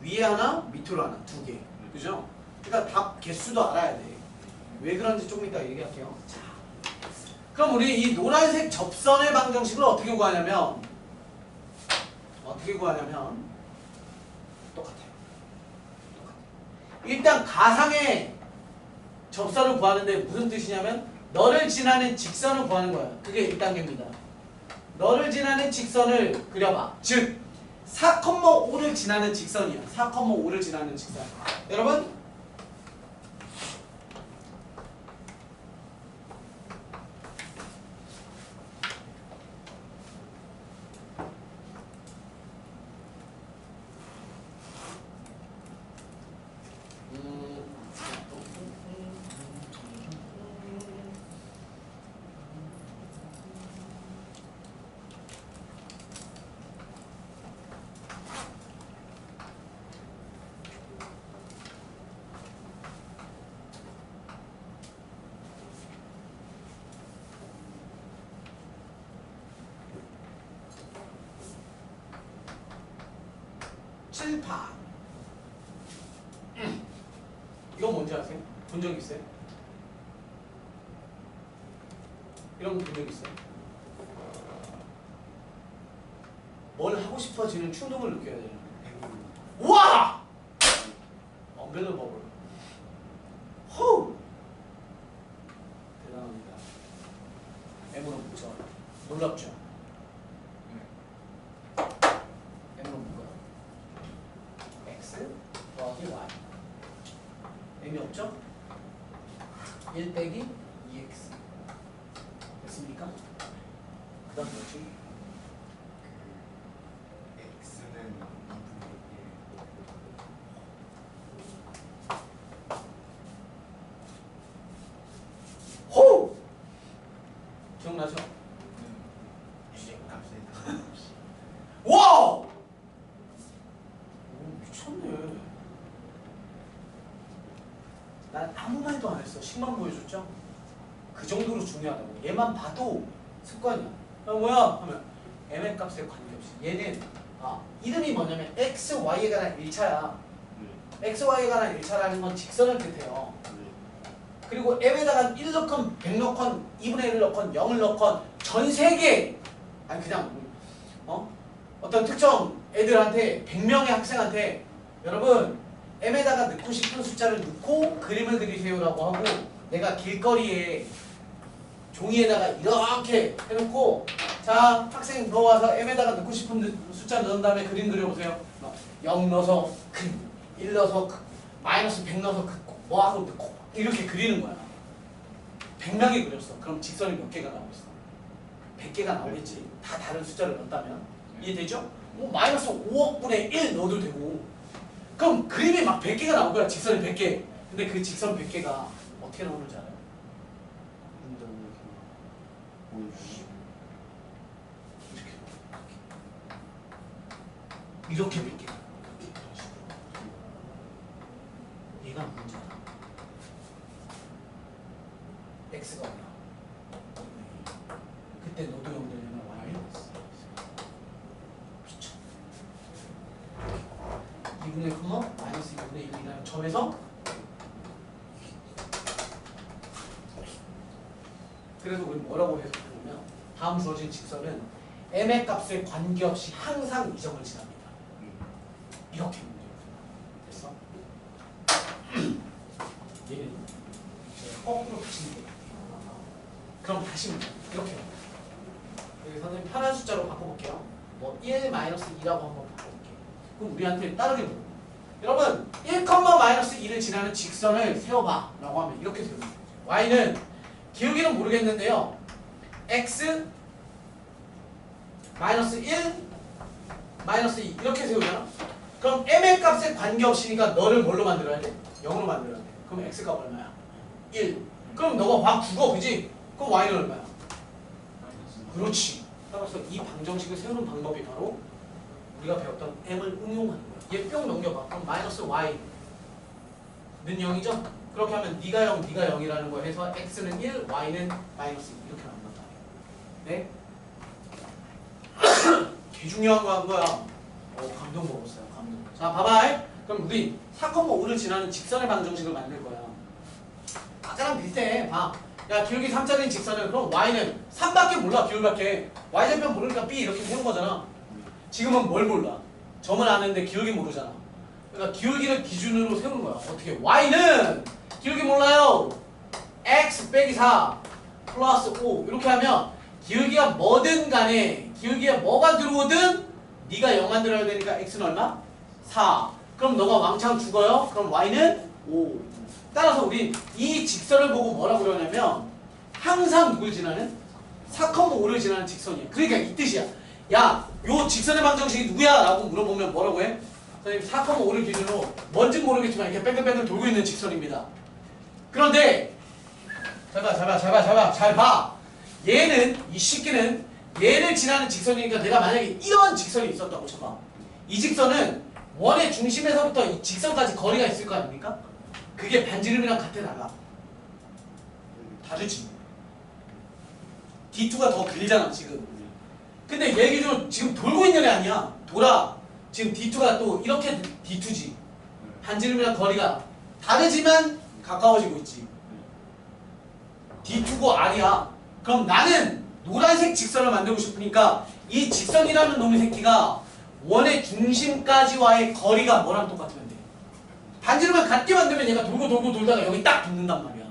위에 하나, 밑으로 하나. 두 개. 그죠? 그러니까 답 개수도 알아야 돼. 왜 그런지 조금 이따 얘기할게요. 자, 그럼 우리 이 노란색 접선의 방정식을 어떻게 구하냐면 똑같아요. 일단 가상의 접선을 구하는데 무슨 뜻이냐면 너를 지나는 직선을 구하는 거야. 그게 1단계입니다. 너를 지나는 직선을 그려봐. 즉 4,5를 지나는 직선이야. 4,5를 지나는 직선. 여러분 7파. 이건 뭔지 아세요? 본 적 있어요? 이런 거 본 적 있어요? 뭘 하고 싶어지는 충동을 느껴야 돼요. 우와! Unbelievable. 호우! 대단합니다. M으로 뭐죠? 놀랍죠? M으로 뭐가? X 더하기 Y. M이 없죠? 1 빼기 2X. 됐습니까? 그 다음 뭐지? X는 2분의 1. 호우! 기억나죠? 값에 와우! 오, 미쳤네. 난 아무 말도 안 했어. 식만 보여줬죠? 그 정도로 중요하다고. 얘만 봐도 습관이야. 야, 뭐야? 하면 m의 값에 관계없이. 얘는 이름이 뭐냐면 x, y에 관한 1차야. x, y에 관한 1차라는 건 직선을 뜻해요. 그리고 m에다가 1 넣건 100 넣건 2분의 1 넣건 0을 넣건 전 세계 아니 그냥 어떤 특정 애들한테 100명의 학생한테 여러분 m에다가 넣고 싶은 숫자를 넣고 그림을 그리세요라고 하고 내가 길거리에 종이에다가 이렇게 해놓고 자 학생 너 와서 m에다가 넣고 싶은 숫자 넣은 다음에 그림 그려보세요. 0 넣어서 그림 1 넣어서 마이너스 100 넣어서 뭐 하고 넣고 이렇게 그리는 거야. 100명이 그렸어. 그럼 직선이 몇 개가 나오겠어? 100개가 나오겠지. 다 다른 숫자를 넣었다면. 이해되죠? 뭐 마이너스 5억 분의 1 넣어도 되고. 그럼 그림이 막 100개가 나올 거야. 직선이 100개. 근데 그 직선 100개가 어떻게 나오는지 알아요? 이렇게 100개가. 얘가 문제야. x가 얼마? 그때 너도 0 되려면 y 미쳐. 2분의 1, 마이너스 2분의 1이라는 점에서 그래서 우리 뭐라고 해석하냐면 다음 주어진 직선은 m의 값에 관계없이 항상 이 점을 지납니다. 이렇게 문제가 됐어? 얘는 제가 거꾸로 붙이는 거예요. 그럼 다시 이렇게 여기 선생님 편한 숫자로 바꿔볼게요. 뭐 1 마이너스 2라고 한번 바꿔볼게요. 그럼 우리한테 따르게 물어요. 여러분 1, 마이너스 2를 지나는 직선을 세워봐 라고 하면 이렇게 세우는 거죠. y는 기울기는 모르겠는데요. x 마이너스 1 마이너스 2 이렇게 세우잖아. 그럼 m의 값에 관계없이니까 너를 뭘로 만들어야 돼? 0으로 만들어야 돼. 그럼 x가 얼마야? 1. 그럼 너가 확 죽어, 그지? 그럼 y는 얼마야? 그렇지. 따라서 이 방정식을 세우는 방법이 바로 우리가 배웠던 m을 응용하는 거야. 얘 뿅 넘겨봐. 그럼 마이너스 y는 0이죠? 그렇게 하면 네가 0, 네가 0이라는 거 해서 x는 1, y는 마이너스 2 이렇게 나온다. 네? 개 중요한 거 한 거야. 감동 먹었어요. 감동. 자, 봐봐. 그럼 우리 4,5를 지나는 직선의 방정식을 만들 거야. 아까랑 비슷해. 봐. 야, 기울기 3짜리인 직선은 그럼 y는 3밖에 몰라. 기울밖에. y절편 모르니까 b 이렇게 세운 거잖아. 지금은 뭘 몰라? 점을 아는데 기울기 모르잖아. 그러니까 기울기를 기준으로 세우는 거야. 어떻게? y는 기울기 몰라요. x 빼기 4 플러스 5 이렇게 하면 기울기가 뭐든 간에 기울기에 뭐가 들어오든 네가 0 만들어야 되니까 x는 얼마? 4. 그럼 너가 왕창 죽어요. 그럼 y는 5. 따라서 우리 이 직선을 보고 뭐라고 그러냐면 항상 누굴 지나는? 4,5를 지나는 직선이야. 그러니까 이 뜻이야. 야, 요 직선의 방정식이 누구야? 라고 물어보면 뭐라고 해? 선생님 4,5를 기준으로 뭔진 모르겠지만 이렇게 뺑글뺑글 돌고 있는 직선입니다. 그런데 잘 봐. 얘는 이 식기는 얘를 지나는 직선이니까 내가 만약에 이런 직선이 있었다고 쳐봐. 이 직선은 원의 중심에서부터 이 직선까지 거리가 있을 거 아닙니까? 그게 반지름이랑 같아 나가. 다르지. D2가 더 길잖아 지금. 근데 얘 기준 지금 돌고 있는 애 아니야. 돌아. 지금 D2가 또 이렇게 D2지. 반지름이랑 거리가 다르지만 가까워지고 있지. D2고 R이야. 그럼 나는 노란색 직선을 만들고 싶으니까 이 직선이라는 놈의 새끼가 원의 중심까지와의 거리가 뭐랑 똑같으면 돼. 반지름을 같게 만들면 얘가 돌고 돌고 돌다가 여기 딱 붙는단 말이야.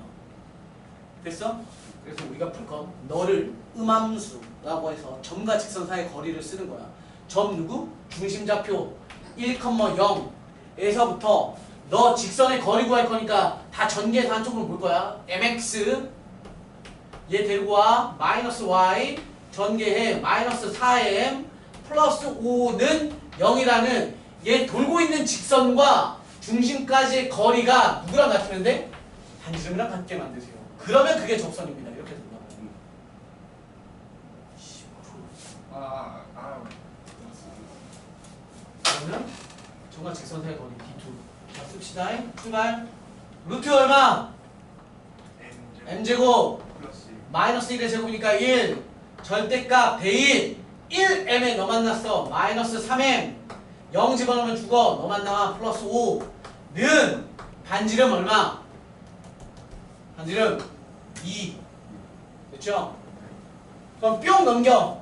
됐어? 그래서 우리가 풀 건 너를 음함수라고 해서 점과 직선 사이의 거리를 쓰는 거야. 점 누구? 중심좌표 1,0에서부터 너 직선의 거리 구할 거니까 다 전개해서 한쪽으로 볼 거야. mx 얘 데리고 와. 마이너스 y 전개해. 마이너스 4m 플러스 5는 0이라는 얘 돌고 있는 직선과 중심까지의 거리가 누구랑 같으면 돼? 반지름이랑 같게 만드세요. 그러면 그게 접선입니다. 이렇게 된다고. 그러면 정말 직선 사이 거리 D2. 자 씁시다. 출발. 루트 얼마? m제곱 마이너스 1의 제곱이니까 1 절대값 대1 1m에 너 만났어. 마이너스 3m 0 집어넣으면 죽어. 너만 나와. 플러스 5는 반지름 얼마? 반지름 2 됐죠? 그럼 뿅 넘겨.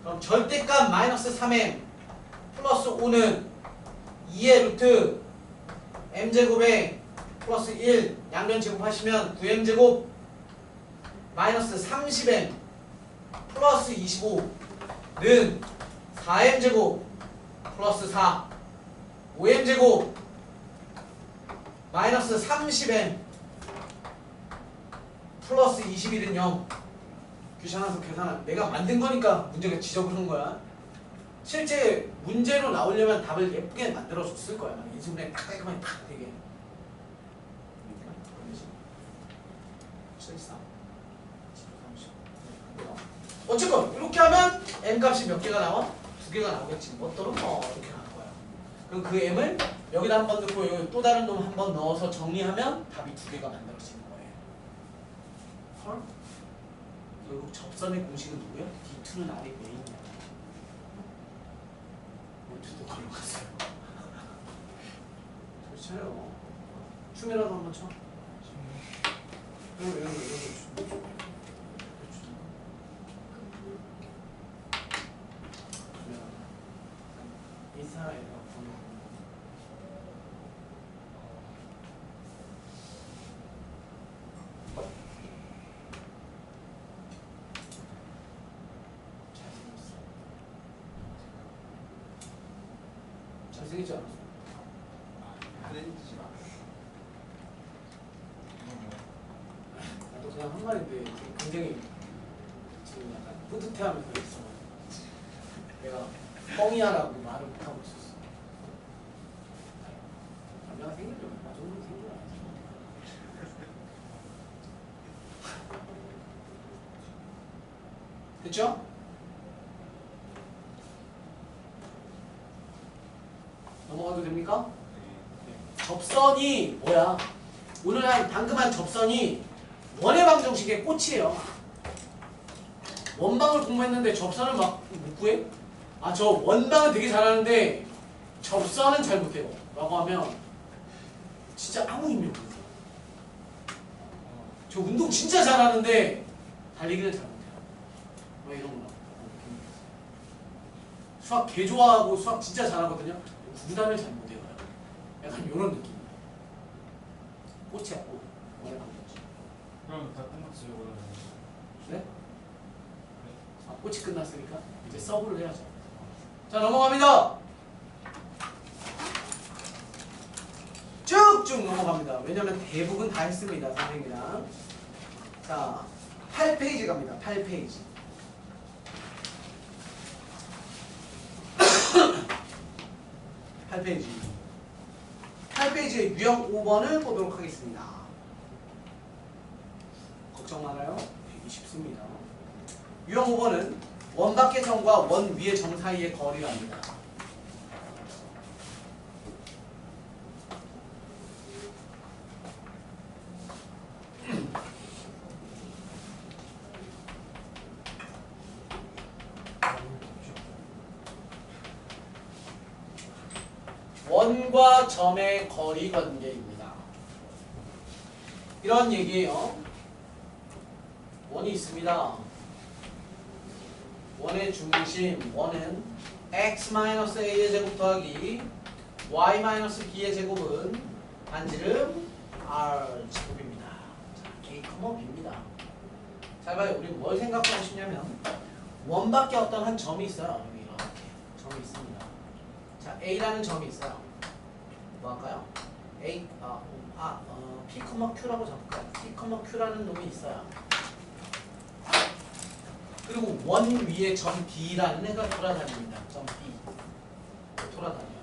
그럼 절대값 마이너스 3m 플러스 5는 2의 루트 m제곱에 플러스 1 양변 제곱하시면 9m제곱 마이너스 30m 플러스 25는 4m제곱 플러스 4 5m제곱 마이너스 30m 플러스 21은 0 귀찮아서 계산한 내가 만든 거니까 문제가 지적을 한 거야. 실제 문제로 나오려면 답을 예쁘게 만들어줬을 거야. 인수분해 딱 깔끔하게 딱 되게. 어쨌건 이렇게 하면 m 값이 몇 개가 나와? 2개가 나오겠지. 뭐 또는 이렇게 나올 거야. 그럼 그 m을 여기다 한 번 넣고 여기 또 다른 놈 한 번 넣어서 정리하면 답이 2개가 만들어지는 거예요. 헐? 결국 접선의 공식은 누구야? D2는 R이 메인이야. 멘트도 걸어갔어요. 그렇잖아요. 춤이라도 한번 쳐. 이런 거 인스타에다가 보는 거. 잘생기지 않았어? 흔들리지 마. 나도 그냥 한 말인데 굉장히 지금 약간 뿌듯해하면서 있어. 내가 뻥이야라고 말을 못하고 있었어. 남자가 생기려면 나 정도 생겨야지. 됐죠? 넘어가도 됩니까? 네. 접선이 뭐야? 오늘 방금 한 접선이 원의 방정식의 꽃이에요. 원방을 공부했는데 접선을 막 못 구해? 아, 저 원방은 되게 잘하는데 접선은 잘 못해요. 라고 하면 진짜 아무 의미 없어요. 저 운동 진짜 잘하는데 달리기는 잘 못해요. 뭐 이런 거. 수학 개 좋아하고 수학 진짜 잘하거든요. 구단을 잘 못해요. 약간 이런 느낌. 꽃이야 꽃. 원의 방정식. 그럼 다 끝났어요 오늘. 네? 아, 꽃이 끝났으니까 이제 서브를 해야죠. 자, 넘어갑니다. 쭉쭉 넘어갑니다. 왜냐면 대부분 다 했습니다. 선생님이랑. 자, 8페이지 갑니다. 8페이지. 8페이지. 8페이지의 유형 5번을 보도록 하겠습니다. 걱정 말아요. 되게 쉽습니다. 유형 5번은 원 밖의 점과 원 위의 점 사이의 거리랍니다. 원과 점의 거리 관계입니다. 이런 얘기예요. 원이 있습니다. 원의 중심, 원은 x-a의 제곱 더하기 y-b의 제곱은 반지름 r 제곱입니다. 자, a, b입니다. 잘 봐요. 우리 뭘 생각하고 싶냐면 원밖에 어떤 한 점이 있어요. 여기 이렇게 점이 있습니다. 자, a라는 점이 있어요. 뭐 할까요? a, p, q라고 잡을까요? p, q라는 놈이 있어요. 그리고 원 위에 점 b라는 애가 돌아다닙니다. 점 b 돌아다녀요.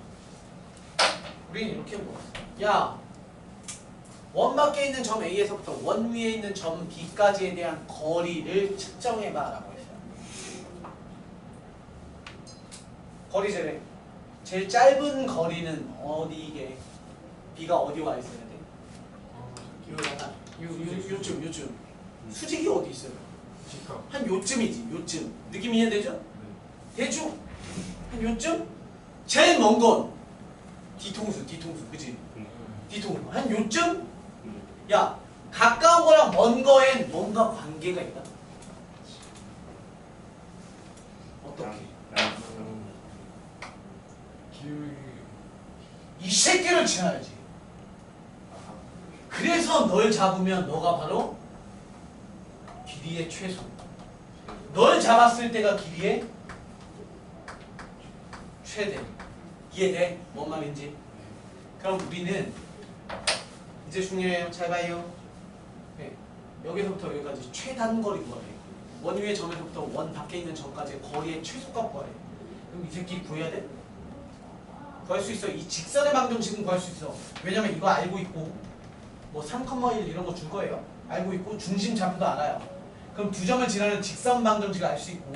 우리는 이렇게 물었어요. 야, 원 밖에 있는 점 a에서부터 원 위에 있는 점 b까지에 대한 거리를 측정해봐라고 했어요. 거리 제래. 제일 짧은 거리는 어디게? b가 어디 와 있어야 돼? 요쯤. 수직이 어디 있어요? 직각. 한 요쯤이지. 요쯤. 느낌 이해되죠? 네. 대충 한 요쯤? 제일 먼 건 뒤통수, 그치? 뒤통수. 한 요쯤? 야, 가까운 거랑 먼 거엔 뭔가 관계가 있다. 어떻게? 기울기. 이 새끼를 지나야지. 그래서 널 잡으면 너가 바로 길이의 최소. 널 잡았을 때가 길이의 최대. 이해돼? 뭔 말인지? 그럼 우리는 이제 중요해요. 잘 봐요. 네. 여기서부터 여기까지 최단거리 구하래. 원 위의 점에서부터 원 밖에 있는 점까지의 거리의 최소값 구하래. 그럼 이 새끼 구해야 돼? 구할 수 있어. 이 직선의 방정식은 구할 수 있어. 왜냐면 이거 알고 있고 뭐 3,1 이런 거 줄 거예요. 알고 있고 중심 좌표도 알아요. 그럼 두 점을 지나는 직선 방정식을 알 수 있고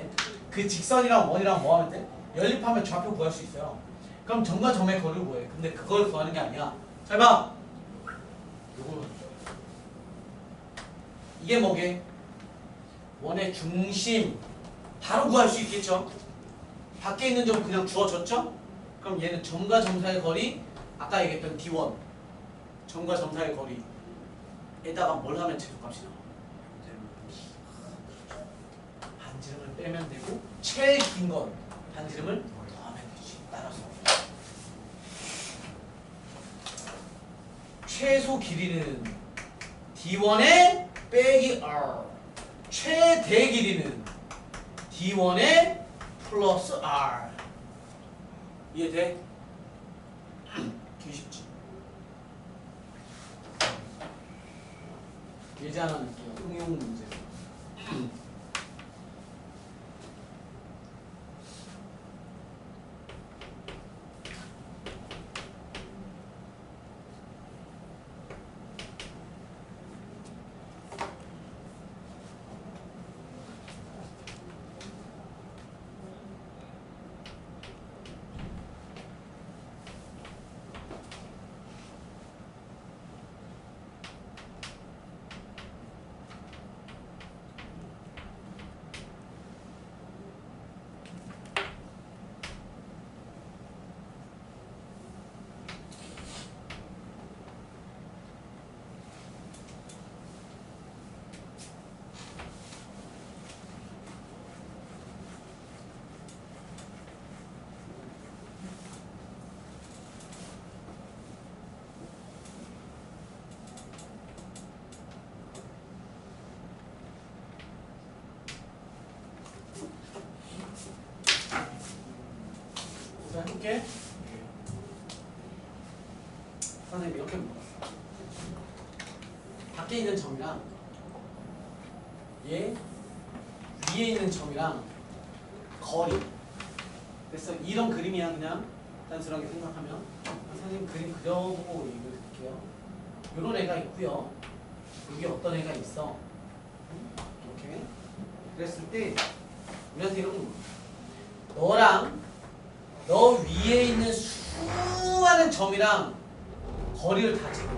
그 직선이랑 원이랑 뭐 하면 돼? 연립하면 좌표 구할 수 있어요. 그럼 점과 점의 거리를 구해. 근데 그걸 구하는 게 아니야. 잘 봐. 요거 이게 뭐게? 원의 중심 바로 구할 수 있겠죠? 밖에 있는 점 그냥 주어졌죠? 그럼 얘는 점과 점 사이의 거리 아까 얘기했던 D1 점과 점 사이의 거리에다가 뭘 하면 최소값이 나와? 반지름을 빼면 되고 제일 긴 건 반지름을 더하면 되지. 따라서 최소 길이는 D1의 빼기 R, 최대 길이는 D1의 플러스 R. 이해돼? 되게 쉽지? 예제 하나 낼게요. 응용 문제. 해볼게. 선생님 이렇게 물었어. 밖에 있는 점이랑 얘 위에 있는 점이랑 거리. 그래서 이런 그림이야. 그냥 단순하게 생각하면 선생님 그림 그려보고 얘기를 드릴게요. 요런 애가 있고요. 여기 어떤 애가 있어. 이렇게 그랬을 때 우리한테 이런 거 물어. 너랑 너 위에 있는 수많은 점이랑 거리를 다 재고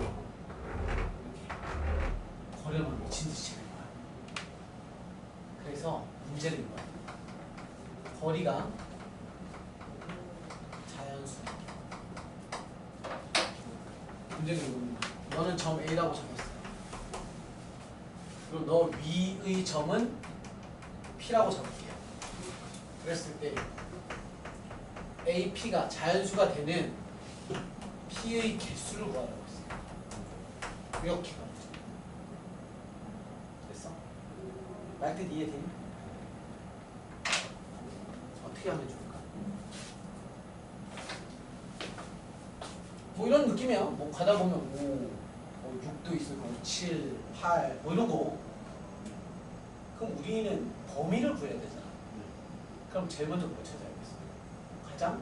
거리를 막 미친듯이 재는 거야. 그래서 문제는 이거야. 거리가 자연수 문제는 이겁니다. 너는 점 A라고 잡았어. 그리고 너 위의 점은 P라고 잡을게요. 그랬을 때 AP가 자연수가 되는 P의 개수를 구하라고 했어요. 이렇게 가는 거죠. 됐어? 말 뜻 이해되니? 어떻게 하면 좋을까? 뭐 이런 느낌이야. 뭐 가다 보면 5, 6도 있을 거고 7, 8 뭐 이런 거. 그럼 우리는 범위를 구해야 되잖아. 그럼 제일 먼저 뭐 찾아야겠어? 가장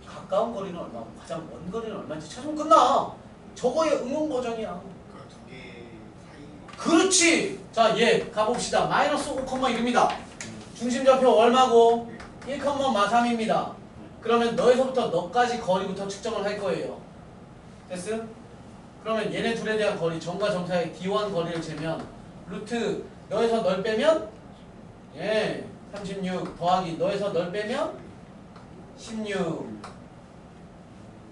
가까운 거리는 얼마고 가장 먼 거리는 얼마인지 찾으면 끝나. 저거의 응용 버전이야. 그 두 개 사이. 그렇지. 자, 얘 가봅시다. 마이너스 5,1입니다. 중심좌표 얼마고? 1,3입니다. 그러면 너에서부터 너까지 거리부터 측정을 할 거예요. 됐어? 그러면 얘네 둘에 대한 거리, 점과 점 사이 D1 거리를 재면 루트 너에서 널 빼면 36 더하기 너에서 널 빼면 16.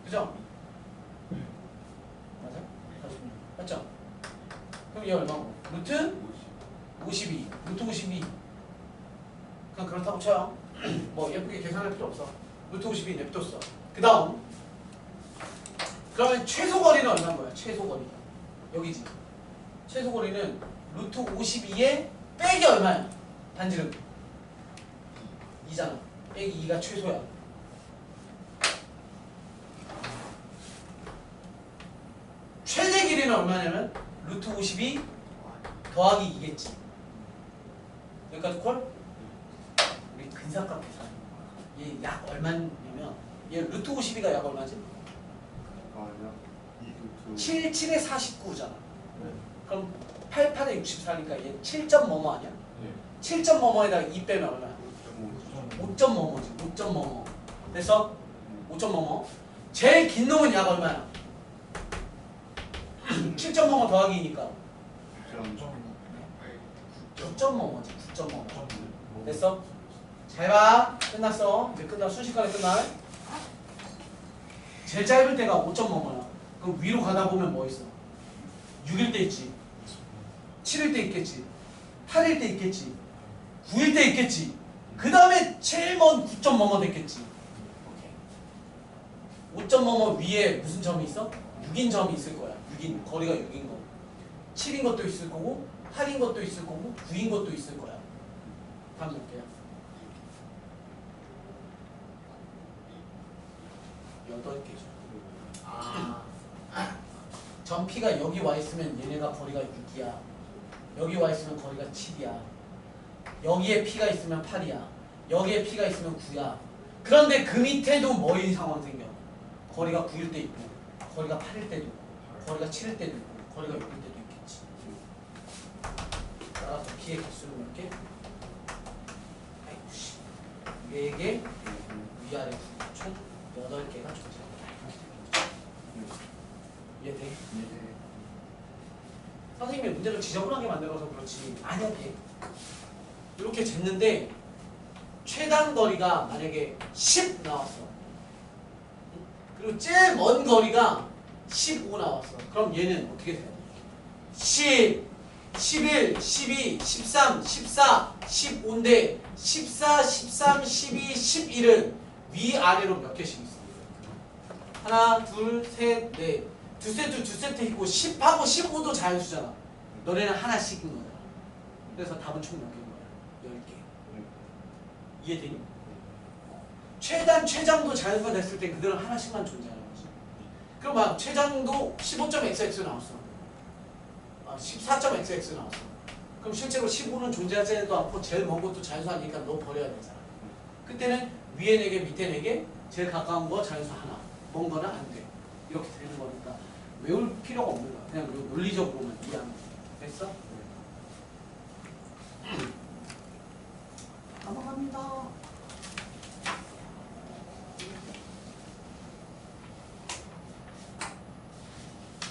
그죠? 맞아? 46. 맞죠? 그럼 얘 얼마고? 루트 52. 루트 52. 그냥 그렇다고 쳐요. 뭐 예쁘게 계산할 필요 없어. 루트 52 냅뒀어. 그 다음 그러면 최소 거리는 얼마인 거야? 최소 거리 여기지. 최소 거리는 루트 52에 빼기 얼마야? 반지름 2잖아. 빼기 2가 최소야. 최대 길이는 얼마냐면 루트 52 더하기 2겠지. 여기까지 콜? 우리 근사값 계산하는 거야. 얘 약 얼마냐면 얘 루트 52가 약 얼마지? 아니야. 2루트. 7, 7에 49잖아. 그럼 8, 8에 64니까 얘 7점 뭐뭐 아니야? 네. 7점 뭐뭐에다가 2 빼면 얼마야? 5점 뭐뭐지. 5점 뭐뭐. 그래서 5점 뭐뭐. 제일 긴 놈은 약 얼마야? 7점 뭐뭐 더하기 2니까 9점 뭐뭐지. 9점 뭐뭐. 됐어? 잘 봐. 끝났어. 이제 끝나. 순식간에 끝날. 제일 짧을 때가 5점 뭐뭐야. 그럼 위로 가다 보면 뭐 있어? 6일 때 있지. 7일 때 있겠지. 8일 때 있겠지. 9일 때 있겠지. 그 다음에 제일 먼 9점 뭐뭐 됐겠지. 오케이. 5점 뭐뭐 위에 무슨 점이 있어? 6인 점이 있을 거야. 6인. 거리가 6인 거. 7인 것도 있을 거고 8인 것도 있을 거고 9인 것도 있을 거야. 다음 볼게요. 8개죠. 점 P가 여기 와 있으면 얘네가 거리가 6이야. 여기 와 있으면 거리가 7이야. 여기에 P가 있으면 8이야. 여기에 P가 있으면 9야. 그런데 그 밑에도 뭐인 상황 생겨? 거리가 9일 때 있고, 거리가 8일 때도 있고, 거리가 7일 때도 있고, 거리가 6일 때도 있겠지. 따라서 P의 개수는 몇 개? 아이고 씨. 4개, 위아래 총 8개가 존재한다. 이해돼? 선생님이 문제를 지저분하게 만들어서 그렇지 만약에 이렇게 쟀는데 최단 거리가 만약에 10 나왔어. 그리고 제일 먼 거리가 15 나왔어. 그럼 얘는 어떻게 돼요? 10, 11, 12, 13, 14, 15인데 14, 13, 12, 11은 위아래로 몇 개씩 있어? 하나, 둘, 셋, 넷. 두 세트 있고 10하고 15도 자연수잖아. 너네는 하나씩인 거잖아. 그래서 답은 총 몇 개인 거야? 10개. 이해되니? 최단, 최장도 자연수가 됐을 때 그들은 하나씩만 존재하는 거지. 그럼 막 최장도 15.xx 나왔어. 14.xx 나왔어. 그럼 실제로 15는 존재하지도 않고 제일 먼 것도 자연수 아니니까 너 버려야 되잖아. 그때는 위에 4개, 밑에 4개, 제일 가까운 거 자연수 하나, 먼 거는 안 돼. 이렇게 되는 거니까 외울 필요가 없는 거야. 그냥 논리적으로만 이해하면 돼. 됐어? 넘어갑니다.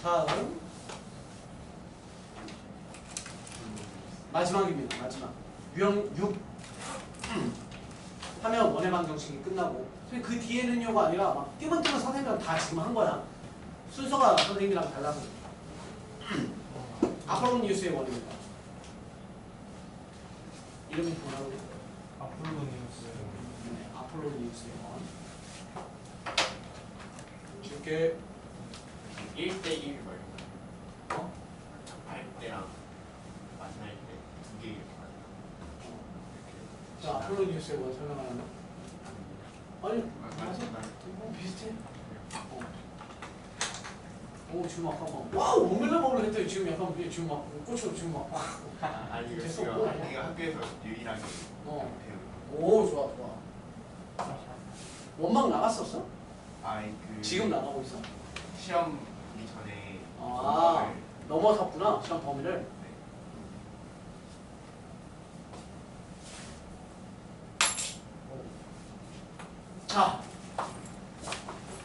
다음 마지막입니다. 마지막 유형 6 하면 원의 방정식이 끝나고 그 뒤에는요가 아니라 막 띄문띄문 선생님이랑 다 지금 한 거야. 순서가 선생님이랑 달라서 아폴로니우스의 원입니다. 이름이 뭐라고요? 아폴로니우스. 네, 아폴로니우스의 원. 줄게. 1대1 말고 어? 접할 때랑 만날 때 두 개 이렇게 만나. 자, 아폴로니우스의 원 설명하려면? 아니, 맞아. 비슷해. 오, 지금 아까 막 와우 오밀라먹으려 했더니 지금 약간 지금 막 꽂혀 지금 막 아니 이거 됐어. 지금 우리가 학교에서 유일하게 어. 배우는. 오, 좋아 좋아. 원망 나갔었어? 아니 그 지금 나가고 있어? 시험 보기 전에 아, 넘어섰구나 시험 범위를. 자,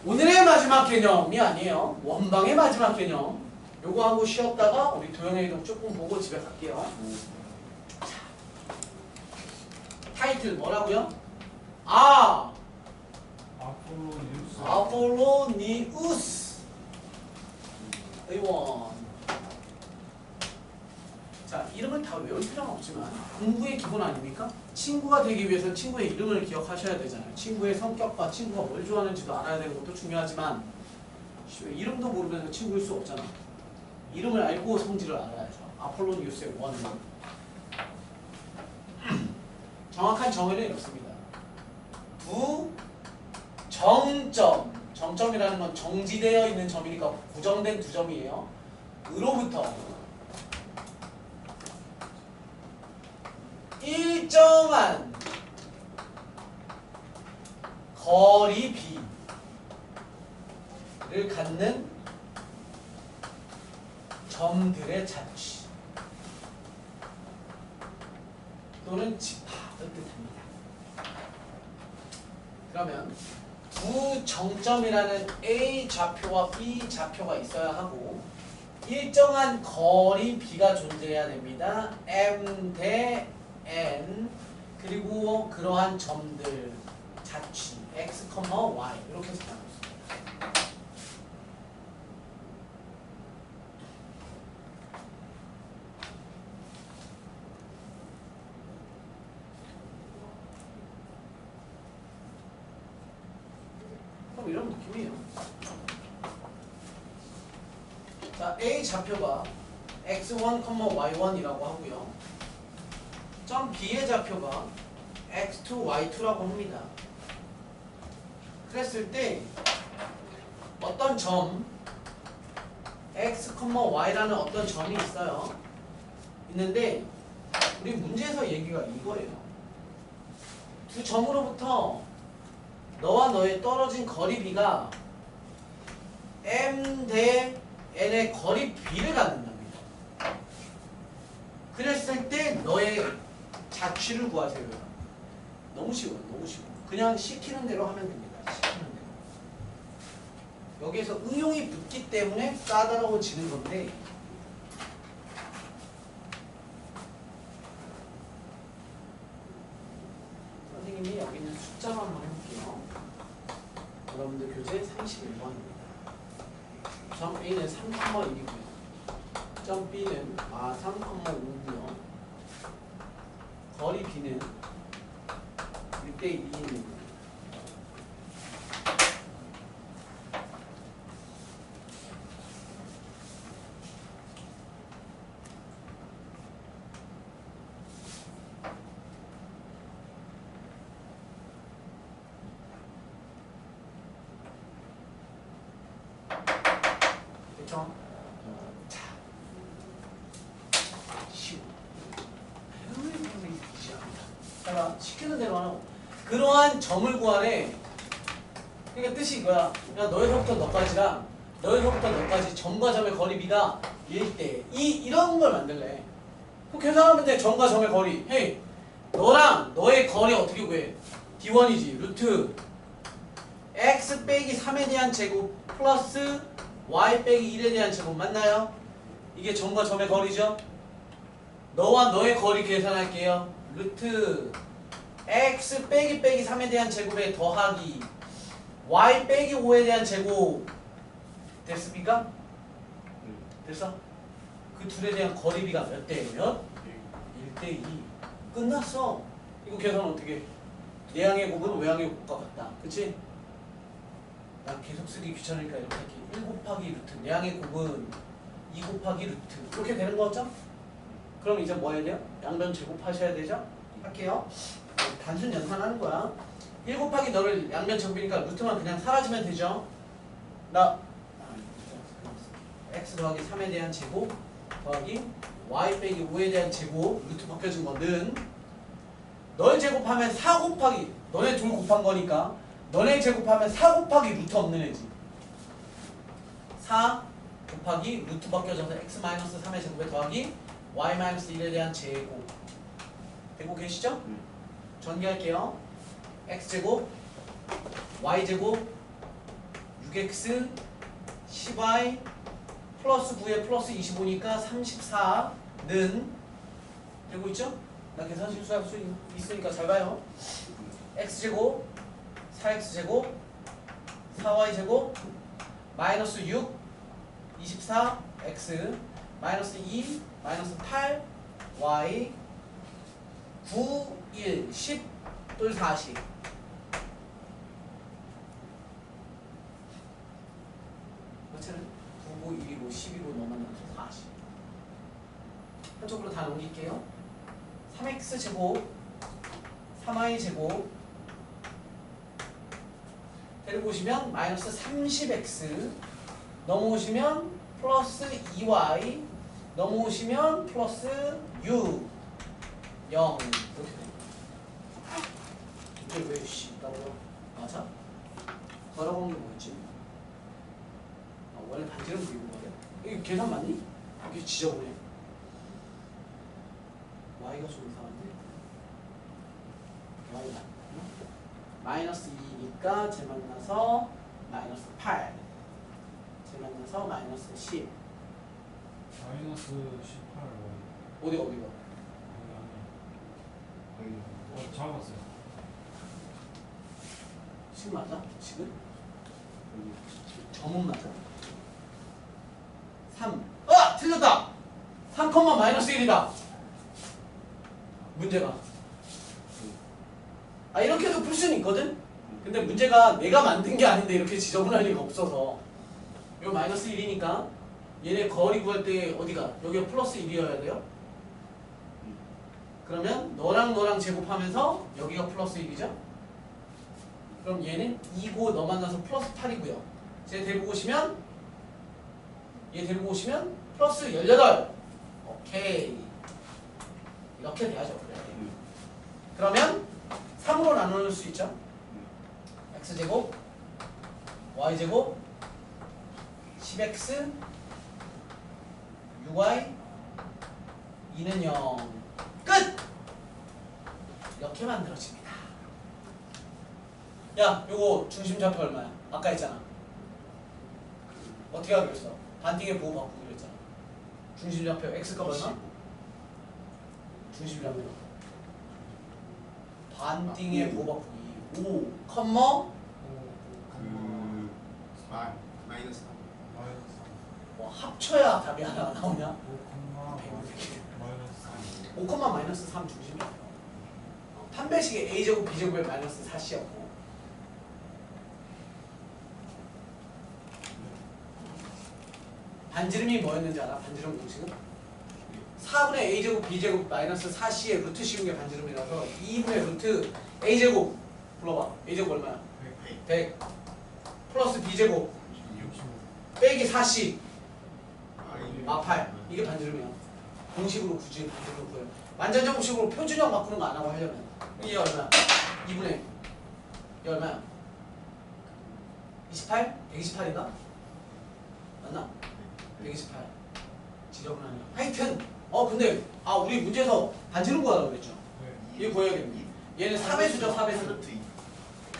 오늘의 마지막 개념이 아니에요. 원방의 마지막 개념. 요거 하고 쉬었다가 우리 도형의 이동 조금 보고 집에 갈게요. 자, 타이틀 뭐라고요? 아폴로니우스. 아폴로니우스 의원. 자, 이름을 다 외울 필요는 없지만 공부의 기본 아닙니까? 친구가 되기 위해서는 친구의 이름을 기억하셔야 되잖아요. 친구의 성격과 친구가 뭘 좋아하는지도 알아야 되는 것도 중요하지만 이름도 모르면서 친구일 수 없잖아. 이름을 알고 성질을 알아야죠. 아폴로니우스의 원은 정확한 정의는 이렇습니다. 두 정점, 정점이라는 건 정지되어 있는 점이니까 고정된 두 점이에요. 으로부터 일정한 거리 B를 갖는 점들의 자취 또는 집합을 뜻합니다. 그러면 두 정점이라는 A 좌표와 B 좌표가 있어야 하고 일정한 거리 B가 존재해야 됩니다. M 대 N 그리고 그러한 점들 자취 X, Y 이렇게 해서 나눴습니다. 그럼 이런 느낌이에요. 자, A 좌표가 x1, y1이라고 하고요. 점 B의 좌표가 x2, y2라고 합니다. 그랬을 때 어떤 점 x, y라는 어떤 점이 있어요. 있는데 우리 문제에서 얘기가 이거예요. 두 점으로부터 너와 너의 떨어진 거리 B가 M 대 N의 거리 B를 갖는답니다. 그랬을 때 너의 자취를 구하세요. 너무 쉬워요. 너무 쉬워. 그냥 시키는 대로 하면 됩니다. 시키는 대로. 여기에서 응용이 붙기 때문에 까다로워지는 건데 선생님이 여기 있는 숫자로 한번 해볼게요. 여러분들 교재 31번입니다. 점 A는 3,1이고요. 점 B는 3,5고요. 거리 B는 6대 2입니다. 됐죠? 자, 쉬워. 자, 시키는 대로 하라고. 그러한 점을 구하래. 그러니까 뜻이 이거야. 야, 너에서부터 너까지랑 너에서부터 너까지 점과 점의 거리 B가 1대 2 이런 걸 만들래. 그럼 계산하면 돼. 점과 점의 거리. 헤이, 너랑 너의 거리 어떻게 구해? D1이지. 루트 x 빼기 3에 대한 제곱 플러스 y 빼기 1에 대한 제곱 맞나요? 이게 점과 점의 거리죠? 너와 너의 거리 계산할게요. 루트 x 빼기 3에 대한 제곱에 더하기 y 빼기 5에 대한 제곱 됐습니까? 네. 됐어? 그 둘에 대한 거리비가 몇 대 몇? 1대 2. 끝났어. 이거 계산 어떻게? 내항의 곱은 외항의 곱과 같다. 그치? 나 계속 쓰기 귀찮으니까 이렇게 할게. 1 곱하기 루트. 내항의 곱은 2 곱하기 루트. 이렇게 되는 거죠? 그럼 이제 뭐 해야 돼요? 양변 제곱하셔야 되죠? 할게요. 단순 연산하는 거야. 1 곱하기 너를 양변 제곱이니까 루트만 그냥 사라지면 되죠? 나 x 더하기 3에 대한 제곱 더하기 y 빼기 5에 대한 제곱 루트 바뀌어진 거는 널 제곱하면 4 곱하기 너네 둘 곱한 거니까 너네 제곱하면 4 곱하기 루트 없는 애지. 4 곱하기 루트 바뀌어져서 x-3의 제곱에 더하기 y-1에 대한 제곱. 되고 계시죠? 전개할게요. x제곱 y제곱 6x 10y 플러스 9에 플러스 25니까 34는 되고 있죠? 나 계산 실수할 수 있으니까 잘 봐요. x제곱 4x제곱 4y제곱 마이너스 6 24x 마이너스 2 마이너스 8y 9 1 10 또 40 그렇잖아요. 9, 1이고 12고 넘어가면서 40 한쪽으로 다 넘길게요. 3x제곱 3y제곱 데리고 오시면 마이너스 30x 넘어오시면 플러스 2y 넘어오시면 플러스 6 0 이렇게 됩니다. 이게 왜 있다고요? 맞아? 걸어본 게 뭐였지? 원래 반지름 그리고 말이야. 이게 계산 맞니? 이게 지저분해. y가 좀 이상한데? y가 마이너스 2니까 제 만나서 마이너스 8 제 만나서 마이너스 10 마이너스 18 어디가 아니 잡았어요. 지금 맞아? 지금? 점은 맞아? 3 아! 틀렸다! 3, 마이너스 1이다 문제가 이렇게도 풀 수는 있거든? 근데 문제가 내가 만든 게 아닌데 이렇게 지저분할 리가 없어서 요 마이너스 1이니까 얘네 거리 구할 때 어디가? 여기가 플러스 1이어야 돼요? 그러면 너랑 제곱하면서 여기가 플러스 1이죠? 그럼 얘는 2고 너 만나서 플러스 8이고요. 쟤 데리고 오시면 얘 데리고 오시면 플러스 18 오케이 이렇게 돼야죠. 그래. 그러면 3으로 나눌 수 있죠? x제곱 y제곱 10x 6y 2는 0 끝! 이렇게 만들어집니다. 야 요거 중심좌표 얼마야? 아까 했잖아. 어떻게 하기로 했어? 반띵의 보호 바꾸기로 했잖아. 중심좌표 x값 얼마? 중심좌표 반띵의 보호 바꾸기 5, 컴마 마이너스 뭐 합쳐야 답이 하나 나오냐? 5, 5, 마이너스 3 중심좌표. 판별식의 a제곱 b제곱의 마이너스 4c였고 반지름이 뭐였는지 알아? 반지름 공식은? 4분의 a제곱 b제곱 마이너스 4c의 루트 씌운 게 반지름이라서 2분의 루트 a제곱 불러봐. a제곱 얼마야? 100 플러스 b제곱 빼기 4c 8 이게 반지름이야. 공식으로 굳이 반지름을 구해요. 완전제곱식으로 표준형 바꾸는 거 안 하고 하려면 이게 얼마야? 2분의 이게 얼마야? 28? 128인가? 맞나? 128 지저분하네요. 하여튼 근데 우리 문제에서 반지름 구하라고 그랬죠? 이거 구해야겠네. 얘는 4배수죠. 4배수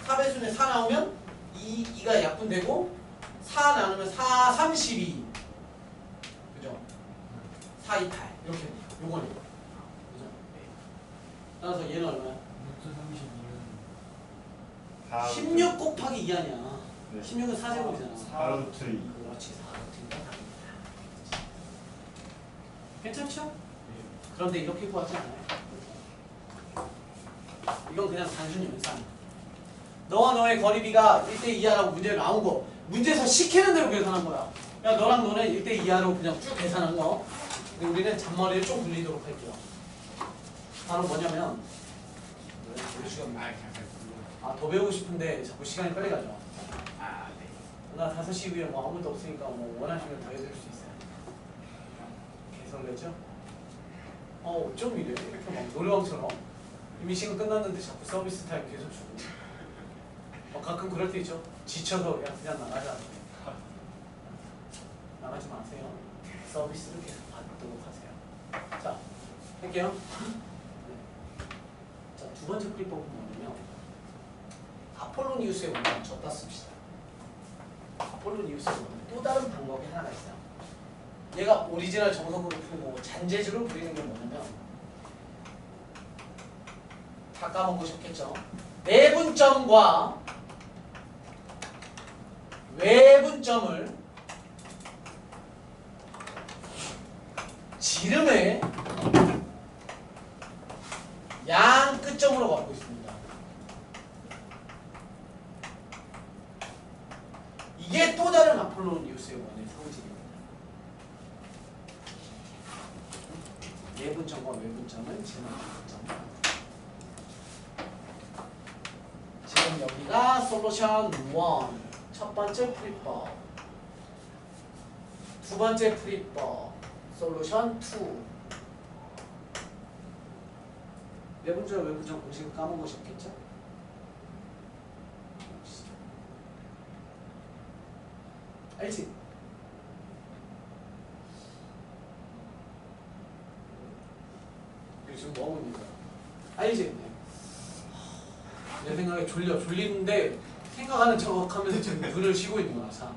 4배수는 4 나오면 2가 약분되고 4 나누면 4, 32 그죠? 4, 2, 8 이렇게 돼요. 요거는 그죠? 따라서 얘는 얼마야? 루트 32는 16 곱하기 2 아니야. 네. 네. 16은 4제곱이잖아. 4루트 2. 그렇지. 4루트가 답입니다. 괜찮죠? 그런데 이렇게 구하지 않아요. 이건 그냥 단순히 연산. 너와 너의 거리비가 1대 2하라고 문제가 나온 거. 문제에서 시키는 대로 계산한 거야. 야, 너랑 너는 1대 2하로 그냥 쭉 계산한 거. 근데 우리는 잔머리를 좀 굴리도록 할게요. 바로 뭐냐면 더 배우고 싶은데 자꾸 시간이 빨리 가죠. 아, 네. 나 5시 이후에 뭐 아무것도 없으니까 뭐 원하시면 더 해드릴 수 있어요. 개설레죠? 어쩜 이래? 이렇게 막 노래방처럼 이미 시간 끝났는데 자꾸 서비스 타임 계속 주고. 가끔 그럴 때 있죠. 지쳐서 그냥 나가자. 나가지 마세요. 서비스를 계속 받도록 하세요. 자, 할게요. 자, 두 번째 풀이법은 뭐냐면 아폴로니우스의 원리를 줬다 씁시다. 아폴로니우스의 원리 또 다른 방법이 하나가 있어요. 얘가 오리지널 정석으로 풀고 잔재주로 부리는 게 뭐냐면 다 까먹으셨겠죠? 내분점과 외분점을 지름의 양 끝점으로 갖고 있습니다. 이게 또 다른 아폴로니우스의 원의 상징입니다. 내분점과 외분점은 지름의 끝점. 지금 여기가 솔루션 1 첫 번째 풀이법, 두 번째 풀이법 솔루션 2. 내분점 외분점 공식을 까먹으셨겠죠? 알지? 지금 뭐 하고 있는 거야? 알지? 내 생각에 졸리는데 생각하는 척 하면서 지금 눈을 쉬고 있는 거야. 자.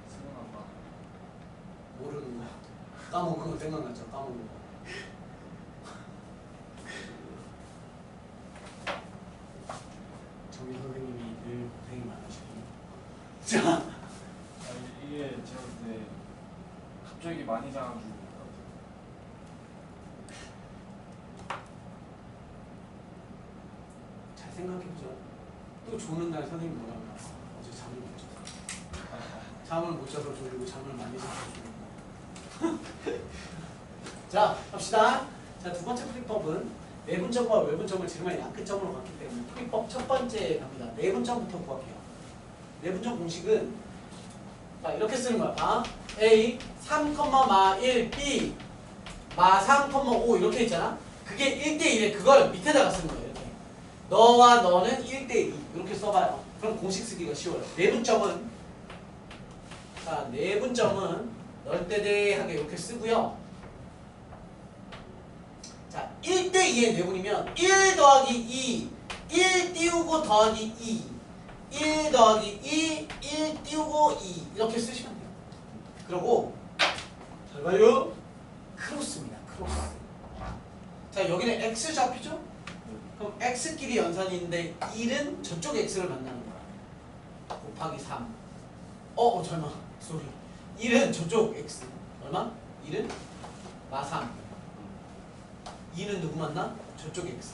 생각난다. 모르는 거야. 까먹은 거 생각났죠? 까먹은 거. 정민 선생님이 늘 고생이 많으시고. 자. 이게 제가 그때 갑자기 많이 자가지고 잘 생각해보죠. 또 조는 날 선생님 뭐라고 해요? 어제 잠을 못 자서. 잠을 못 자서 졸리고 잠을 많이 자서 졸리고. 자, 갑시다. 자, 두 번째 풀이법은 내분점과 외분점을 지름의 양끝점으로 갖기 때문에 풀이법 첫 번째 갑니다. 내분점부터 구할게요. 내분점 공식은 자, 이렇게 쓰는 거야. 봐. A 3, 마 1, B 마 3, 5 이렇게 있잖아. 그게 1대1에 그걸 밑에다가 쓰는 거예요. 이렇게. 너와 너는 1대2 이렇게 써봐요. 그럼 공식 쓰기가 쉬워요. 내분점은 자, 내분점은 널대대하게 이렇게 쓰고요. 자, 1대2의 내분이면 1 더하기 2 1 띄우고 더하기 2 1 더하기 2 1 띄우고 2 이렇게 쓰시면 돼요. 그리고 잘 봐요. 크로스입니다. 크로스. 자, 여기는 x 좌표죠? 그럼 x끼리 연산이 있는데 1은 저쪽 x를 만나는 거야. 곱하기 3. 설마. 소리. 1은 저쪽 x. 얼마? 1은 마 3. 2는 누구 만나? 저쪽 x.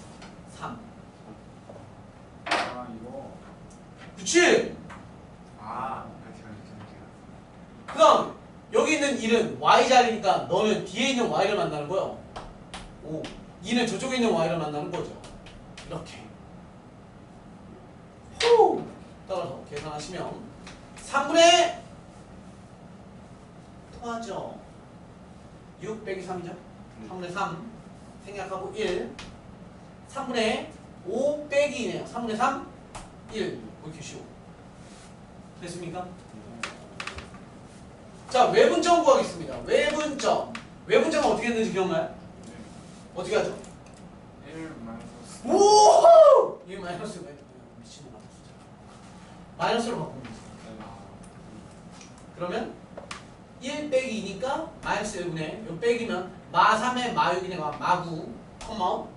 3. 이거 그치? 그 다음 여기 있는 1은 y자리니까 너는 뒤에 있는 y를 만나는 거예요. 2는 저쪽에 있는 y를 만나는 거죠. 이렇게. 따라서 계산하시면 3분의 더하죠. 6 빼기 3이죠. 3분의 3 생략하고 1 3분의 5 빼기 2네요. 3분의 3 1 이렇게 쉬워. 됐습니까? 자, 외분점 구하겠습니다. 외분점. 외분점은 어떻게 했는지 기억나요? 어떻게 하죠? 1 마이너스 오! 이게 마이너스 왜? 미친놈아. 마이너스로 바꾸면 돼요. 그러면 1 빼기 2니까 마이너스 1분의 요 빼기면 마 3에 마 6이니까 마 9, 컴마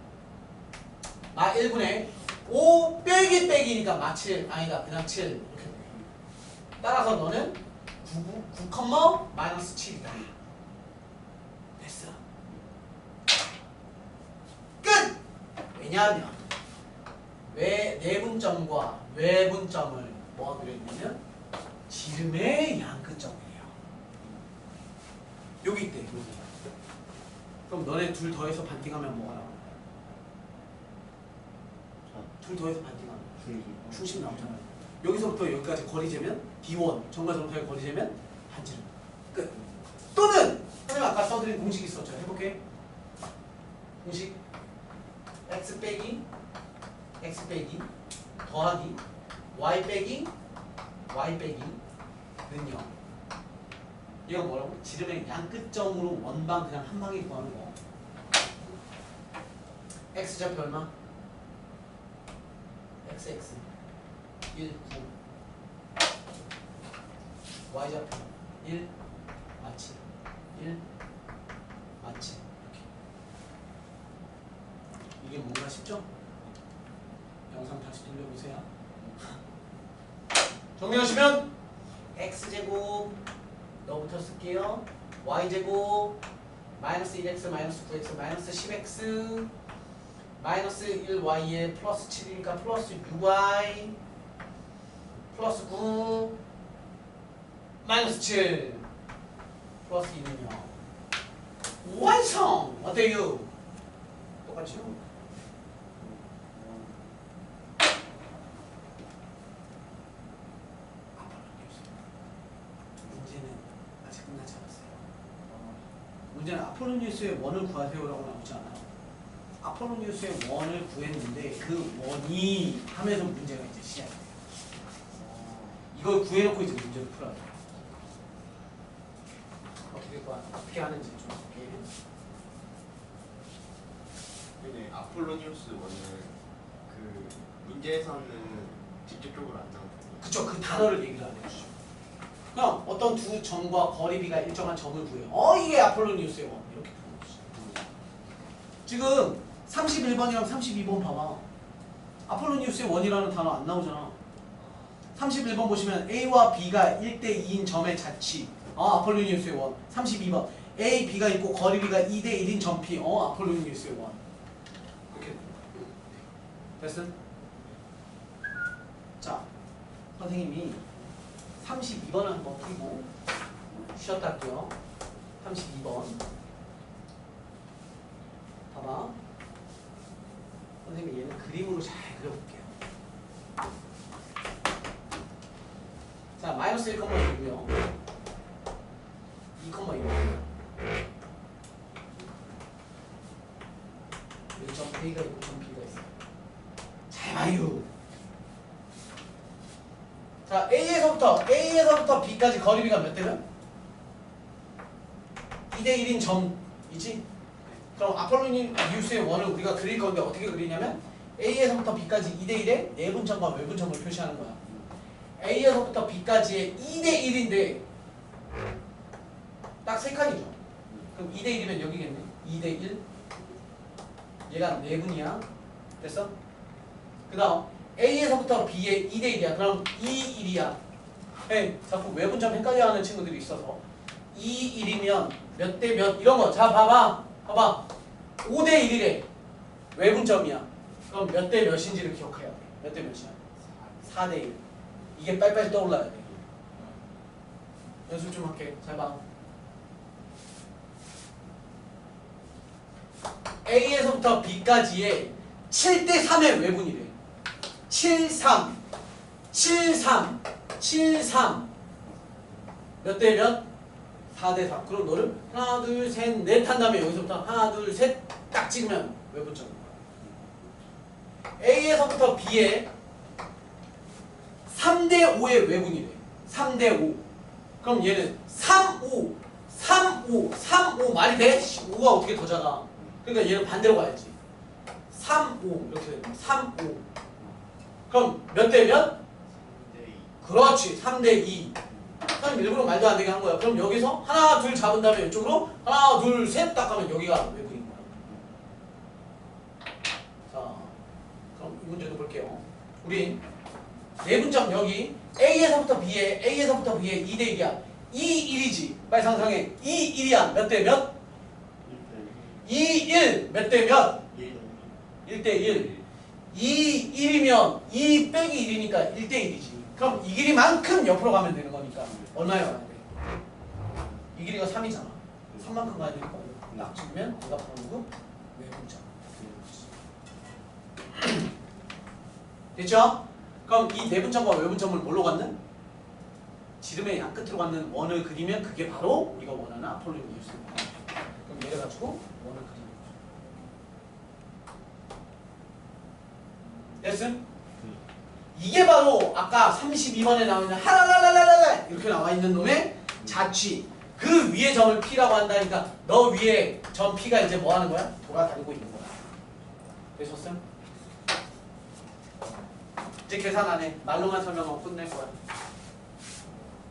마 1분의 5 빼기 빼기니까 마 7, 아니다 그냥 7 이렇게 돼. 따라서 너는 9 컴마 마이너스 7이다. 됐어. 끝! 왜냐하면 내분점과 외분점을 뭐가 그려있냐면 지름의 양끝점이에요. 여기 있대. 여기. 그럼 너네 둘 더해서 반띵하면 뭐가 나와? 둘 더해서 반띵하면 중심 나오잖아요. 여기서부터 여기까지 거리 재면 D1 정과점부터의 거리 재면 반지름. 끝. 또는 선생님 아까 써드린 공식이 있었죠. 해볼게. 공식 x 빼기 더하기 y 빼기는요. 이건 뭐라고? 지름의 양끝점으로 원방 그냥 한 방에 구하는 거. x좌표 얼마? xx 1, 9 y좌표 1, 마치 1, 마치 이게 뭔가 싶죠? 영상 다시 돌려보세요. 정리하시면 x제곱 너부터 쓸게요. y제곱 마이너스 1x 마이너스 9x 마이너스 10x 마이너스 1y에 플러스 7이니까 플러스 6y 플러스 9 마이너스 7 플러스 2는요. 완성! 어때요? 똑같죠? 문제는 아직 끝나지 않았어요. 문제는 아폴로니우스의 원을 구하세요라고 나오지 않아요. 아폴로니우스의 원을 구했는데 그 원이 하면서 문제가 이제 시작이 돼요. 이걸 구해놓고 이제 문제를 풀어야 돼요. 어떻게 하는지 좀 볼게요. 근데 아폴로니우스 원은 그 문제에서는 직접적으로 안 나오는 그쵸, 그 단어를 얘기를 안 해주죠. 그냥 어떤 두 점과 거리비가 일정한 점을 구해요. 이게 아폴로니우스의 원 이렇게 푸는 거죠. 지금 31번이랑 32번 봐봐. 아폴로니우스의 원이라는 단어 안 나오잖아. 31번 보시면 A와 B가 1대2인 점의 자취. 아폴로니우스의 원. 32번 A, B가 있고 거리 B가 2대1인 점 P. 아폴로니우스의 원. 이렇게 됐어? 자, 선생님이 32번을 한번 풀고 쉬었다 할게요. 32번 봐봐. 선생님이 얘는 그림으로 잘 그려볼게요. 자, 마이너스 1,2고요 2,2고요 1점 A가 있고 점 B가 있어요. 잘 봐요. 자, A에서부터 B까지 거리비가 몇 대면? 2대1인 점이지? 그럼 아폴로니우스의 원을 우리가 그릴 건데 어떻게 그리냐면 A에서부터 B까지 2대1의 내분점과 외분점을 표시하는 거야. A에서부터 B까지의 2대1인데 딱 3칸이죠. 그럼 2대1이면 여기겠네. 2대1 얘가 내분이야. 됐어? 그 다음 A에서부터 B의 2대1이야. 그럼 2, 1이야. 자꾸 외분점 헷갈려하는 친구들이 있어서 2, 1이면 몇 대 몇 이런 거. 자, 봐봐. 5대1이래. 외분점이야. 그럼 몇 대 몇인지를 기억해야 돼. 몇 대 몇이야? 4대1. 이게 빨리빨리 떠올라야 돼. 연습 좀 할게. 잘 봐. A에서부터 B까지의 7대3의 외분이래. 7, 3 몇 대 몇? 4대 3. 그럼 너를 하나 둘 셋 넷 한 다음에 여기서부터 하나 둘 셋 딱 찍으면 외분점인 거야. A에서부터 B에 3대 5의 외분이래. 3대 5. 그럼 얘는 3, 5 말이 돼? 5가 어떻게 더 작아? 그러니까 얘는 반대로 가야지. 3, 5 이렇게 돼. 3, 5. 그럼 몇 대 몇? 3대2. 그렇지. 3대 2. 사람 일부러 말도 안 되게 한 거야. 그럼 여기서 하나 둘 잡은 다음에 이쪽으로 하나 둘 셋 딱 하면 여기가 외국인 거야. 자, 그럼 이 문제도 볼게요. 우리 내분점 여기 A에서부터 B에 2대 1이야. 2, 1이지. 빨리 상상해. 2, 1이야. 몇 대 몇? 2, 1. 몇 대 몇? 1대 1. 2, 1이면 2 빼기 1이니까 1대 1이지. 그럼 이 길이만큼 옆으로 가면 되는 거니까 얼마에 가야 돼? 이 길이가 3이잖아. 3만큼 가야 되니까 딱 찍으면 내가 바로 누구? 외분점. 됐죠? 그럼 이 내분점과 외분점을 뭘로 갖는? 지름의 양 끝으로 갖는 원을 그리면 그게 바로 우리가 원하는 아폴로니 이웃입니다. 그럼 내려가지고 원을 그리는 거죠. 됐음? 이게 바로 아까 32번에 나와 있는 하라라라라라 이렇게 나와 있는 놈의 자취. 그 위에 점을 P라고 한다니까 너 위에 점 P가 이제 뭐 하는 거야? 돌아다니고 있는 거야. 되셨음? 이제 계산 안 해. 말로만 설명하고 끝낼 거야.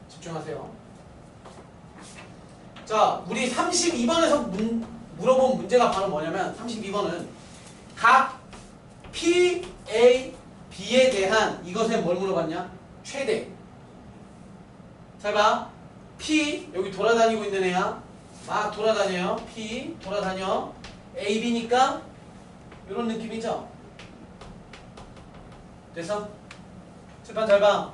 집중하세요. 자, 우리 32번에서 물어본 문제가 바로 뭐냐면 32번은 각 P, A, B에 대한 이것에 뭘 물어봤냐? 최대. 잘 봐. P 여기 돌아다니고 있는 애야. 막 돌아다녀요. P 돌아다녀. A, B니까 이런 느낌이죠. 됐어? 칠판 잘 봐.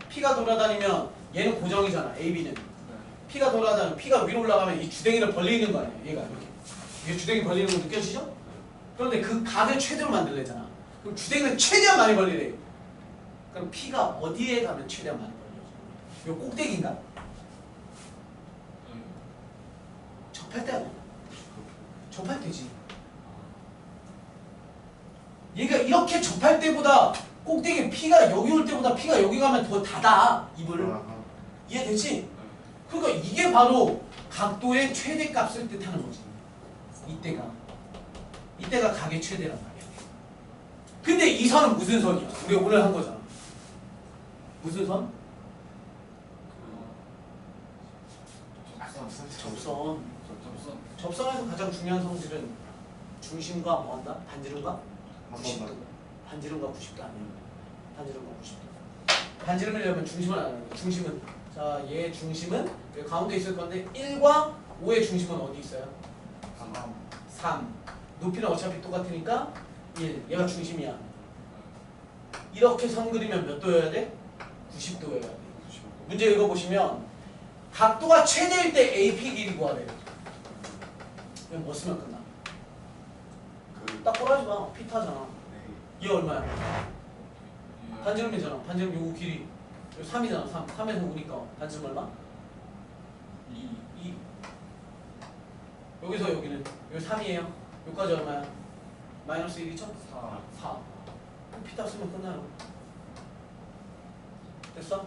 P가 돌아다니면 얘는 고정이잖아. A, B는. P가 돌아다니면 P가 위로 올라가면 이 주댕이를 벌리는 거 아니야. 얘가 이렇게. 이게 주댕이 벌리는 거 느껴지죠? 그런데 그 각을 최대로 만들래잖아. 그럼 주댕이는 최대한 많이 벌리래. 그럼 P가 어디에 가면 최대한 많이 벌려? 요 꼭대기인가? 접할 때 아니야. 접할 때지. 얘가 이렇게 접할 때보다 꼭대기 P가 여기 올 때보다 P가 여기 가면 더 닫아. 입을. 이해되지? 그러니까 이게 바로 각도의 최대값을 뜻하는 거지. 이때가 각의 최대란 말이야. 근데 이 선은 무슨 선이야? 우리 오늘 한 거잖아. 무슨 선? 접선. 접선에서 가장 중요한 성질은 중심과 뭐한다? 반지름과 90도. 반지름과 90도 아니야. 반지름과 90도. 반지름이려면 중심을 알아야 돼. 중심은 자, 얘 중심은 여기 가운데 있을 건데 1과 5의 중심은 어디 있어요? 3. 높이는 어차피 똑같으니까 1. 얘가 중심이야. 이렇게 선 그리면 몇 도여야 돼? 90도여야 돼. 문제 읽어보시면 각도가 최대일 때 AP 길이 구하래. 이건 뭐 쓰면 끝나? 딱 꼬라지 마. 피타잖아. 얘 얼마야? 반지름이잖아. 반지름 요거 길이 3이잖아. 3. 3에서 5니까 반지름 얼마? 2. 여기서 여기는 여기 3이에요. 여기까지 얼마야? 마이너스 1이죠? 4. 피타 쓰면 끝나요. 됐어?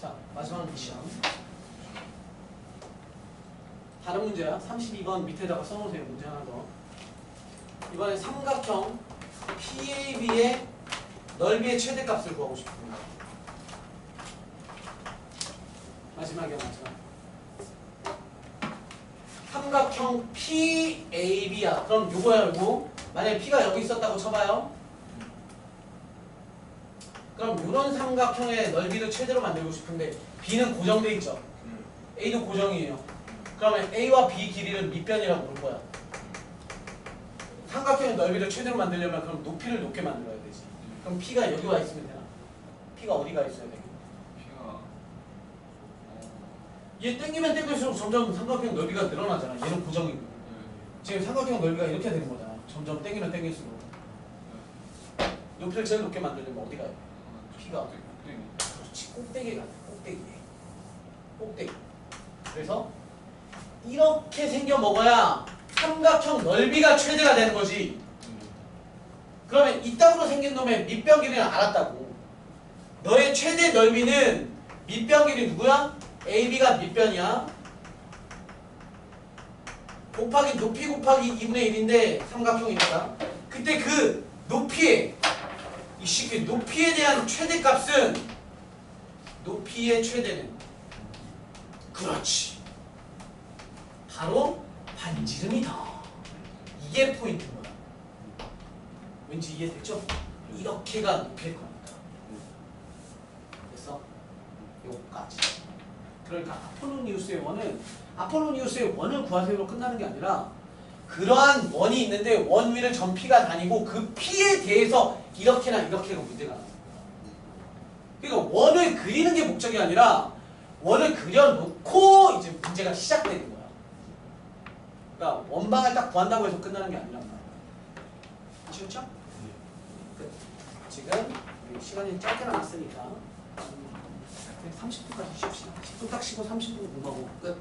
자, 마지막 미션. 다른 문제야. 32번 밑에다가 써놓으세요. 문제 하나 더. 이번엔 삼각형 PAB의 넓이의 최대값을 구하고 싶습니다. 마지막이야, 마지막. 삼각형 PAB야. 그럼 요거야, 요거. 만약에 P가 여기 있었다고 쳐봐요. 그럼 이런 삼각형의 넓이를 최대로 만들고 싶은데 B는 고정돼 있죠. A도 고정이에요. 그러면 A와 B 길이를 밑변이라고 부를 거야. 삼각형의 넓이를 최대로 만들려면 그럼 높이를 높게 만들어야 되지. 그럼 P가 여기 와 있으면 되나? P가 어디가 있어야 돼? 얘 땡기면 땡길수록 점점 삼각형 넓이가 늘어나잖아. 얘는 고정이고. 지금 삼각형 넓이가 이렇게 되는 거잖아. 점점 땡기면 땡길수록. 높이를 제일 높게 만들려면 어디 가요? P가. 그렇지. 꼭대기가 돼. 꼭대기. 그래서 이렇게 생겨 먹어야 삼각형 넓이가 최대가 되는 거지. 그러면 이따구로 생긴 놈의 밑변 길이는 알았다고. 너의 최대 넓이는 밑변 길이 누구야? AB가 밑변이야. 곱하기 높이 곱하기 2분의 1인데 삼각형이니까. 그때 그 높이에 이 쉽게 높이에 대한 최대값은 높이의 최대는 그렇지. 바로 반지름이다. 이게 포인트인 거야. 왠지 이해됐죠? 이렇게가 높일 거니까. 됐어? 요까지. 그러니까 아폴로니우스의 원은 아폴로니우스의 원을 구하세요로 끝나는 게 아니라 그러한 원이 있는데 원 위를 전 P가 다니고 그 P에 대해서 이렇게나 이렇게가 문제가 나는 거야. 그러니까 원을 그리는 게 목적이 아니라 원을 그려놓고 이제 문제가 시작되는 거야. 그러니까 원방을 딱 구한다고 해서 끝나는 게 아니란 말이야. 아시겠죠? 끝. 지금 우리 시간이 짧게 남았으니까 30분까지 쉽시다. 10분 딱 쉬고 30분 공부하고 끝.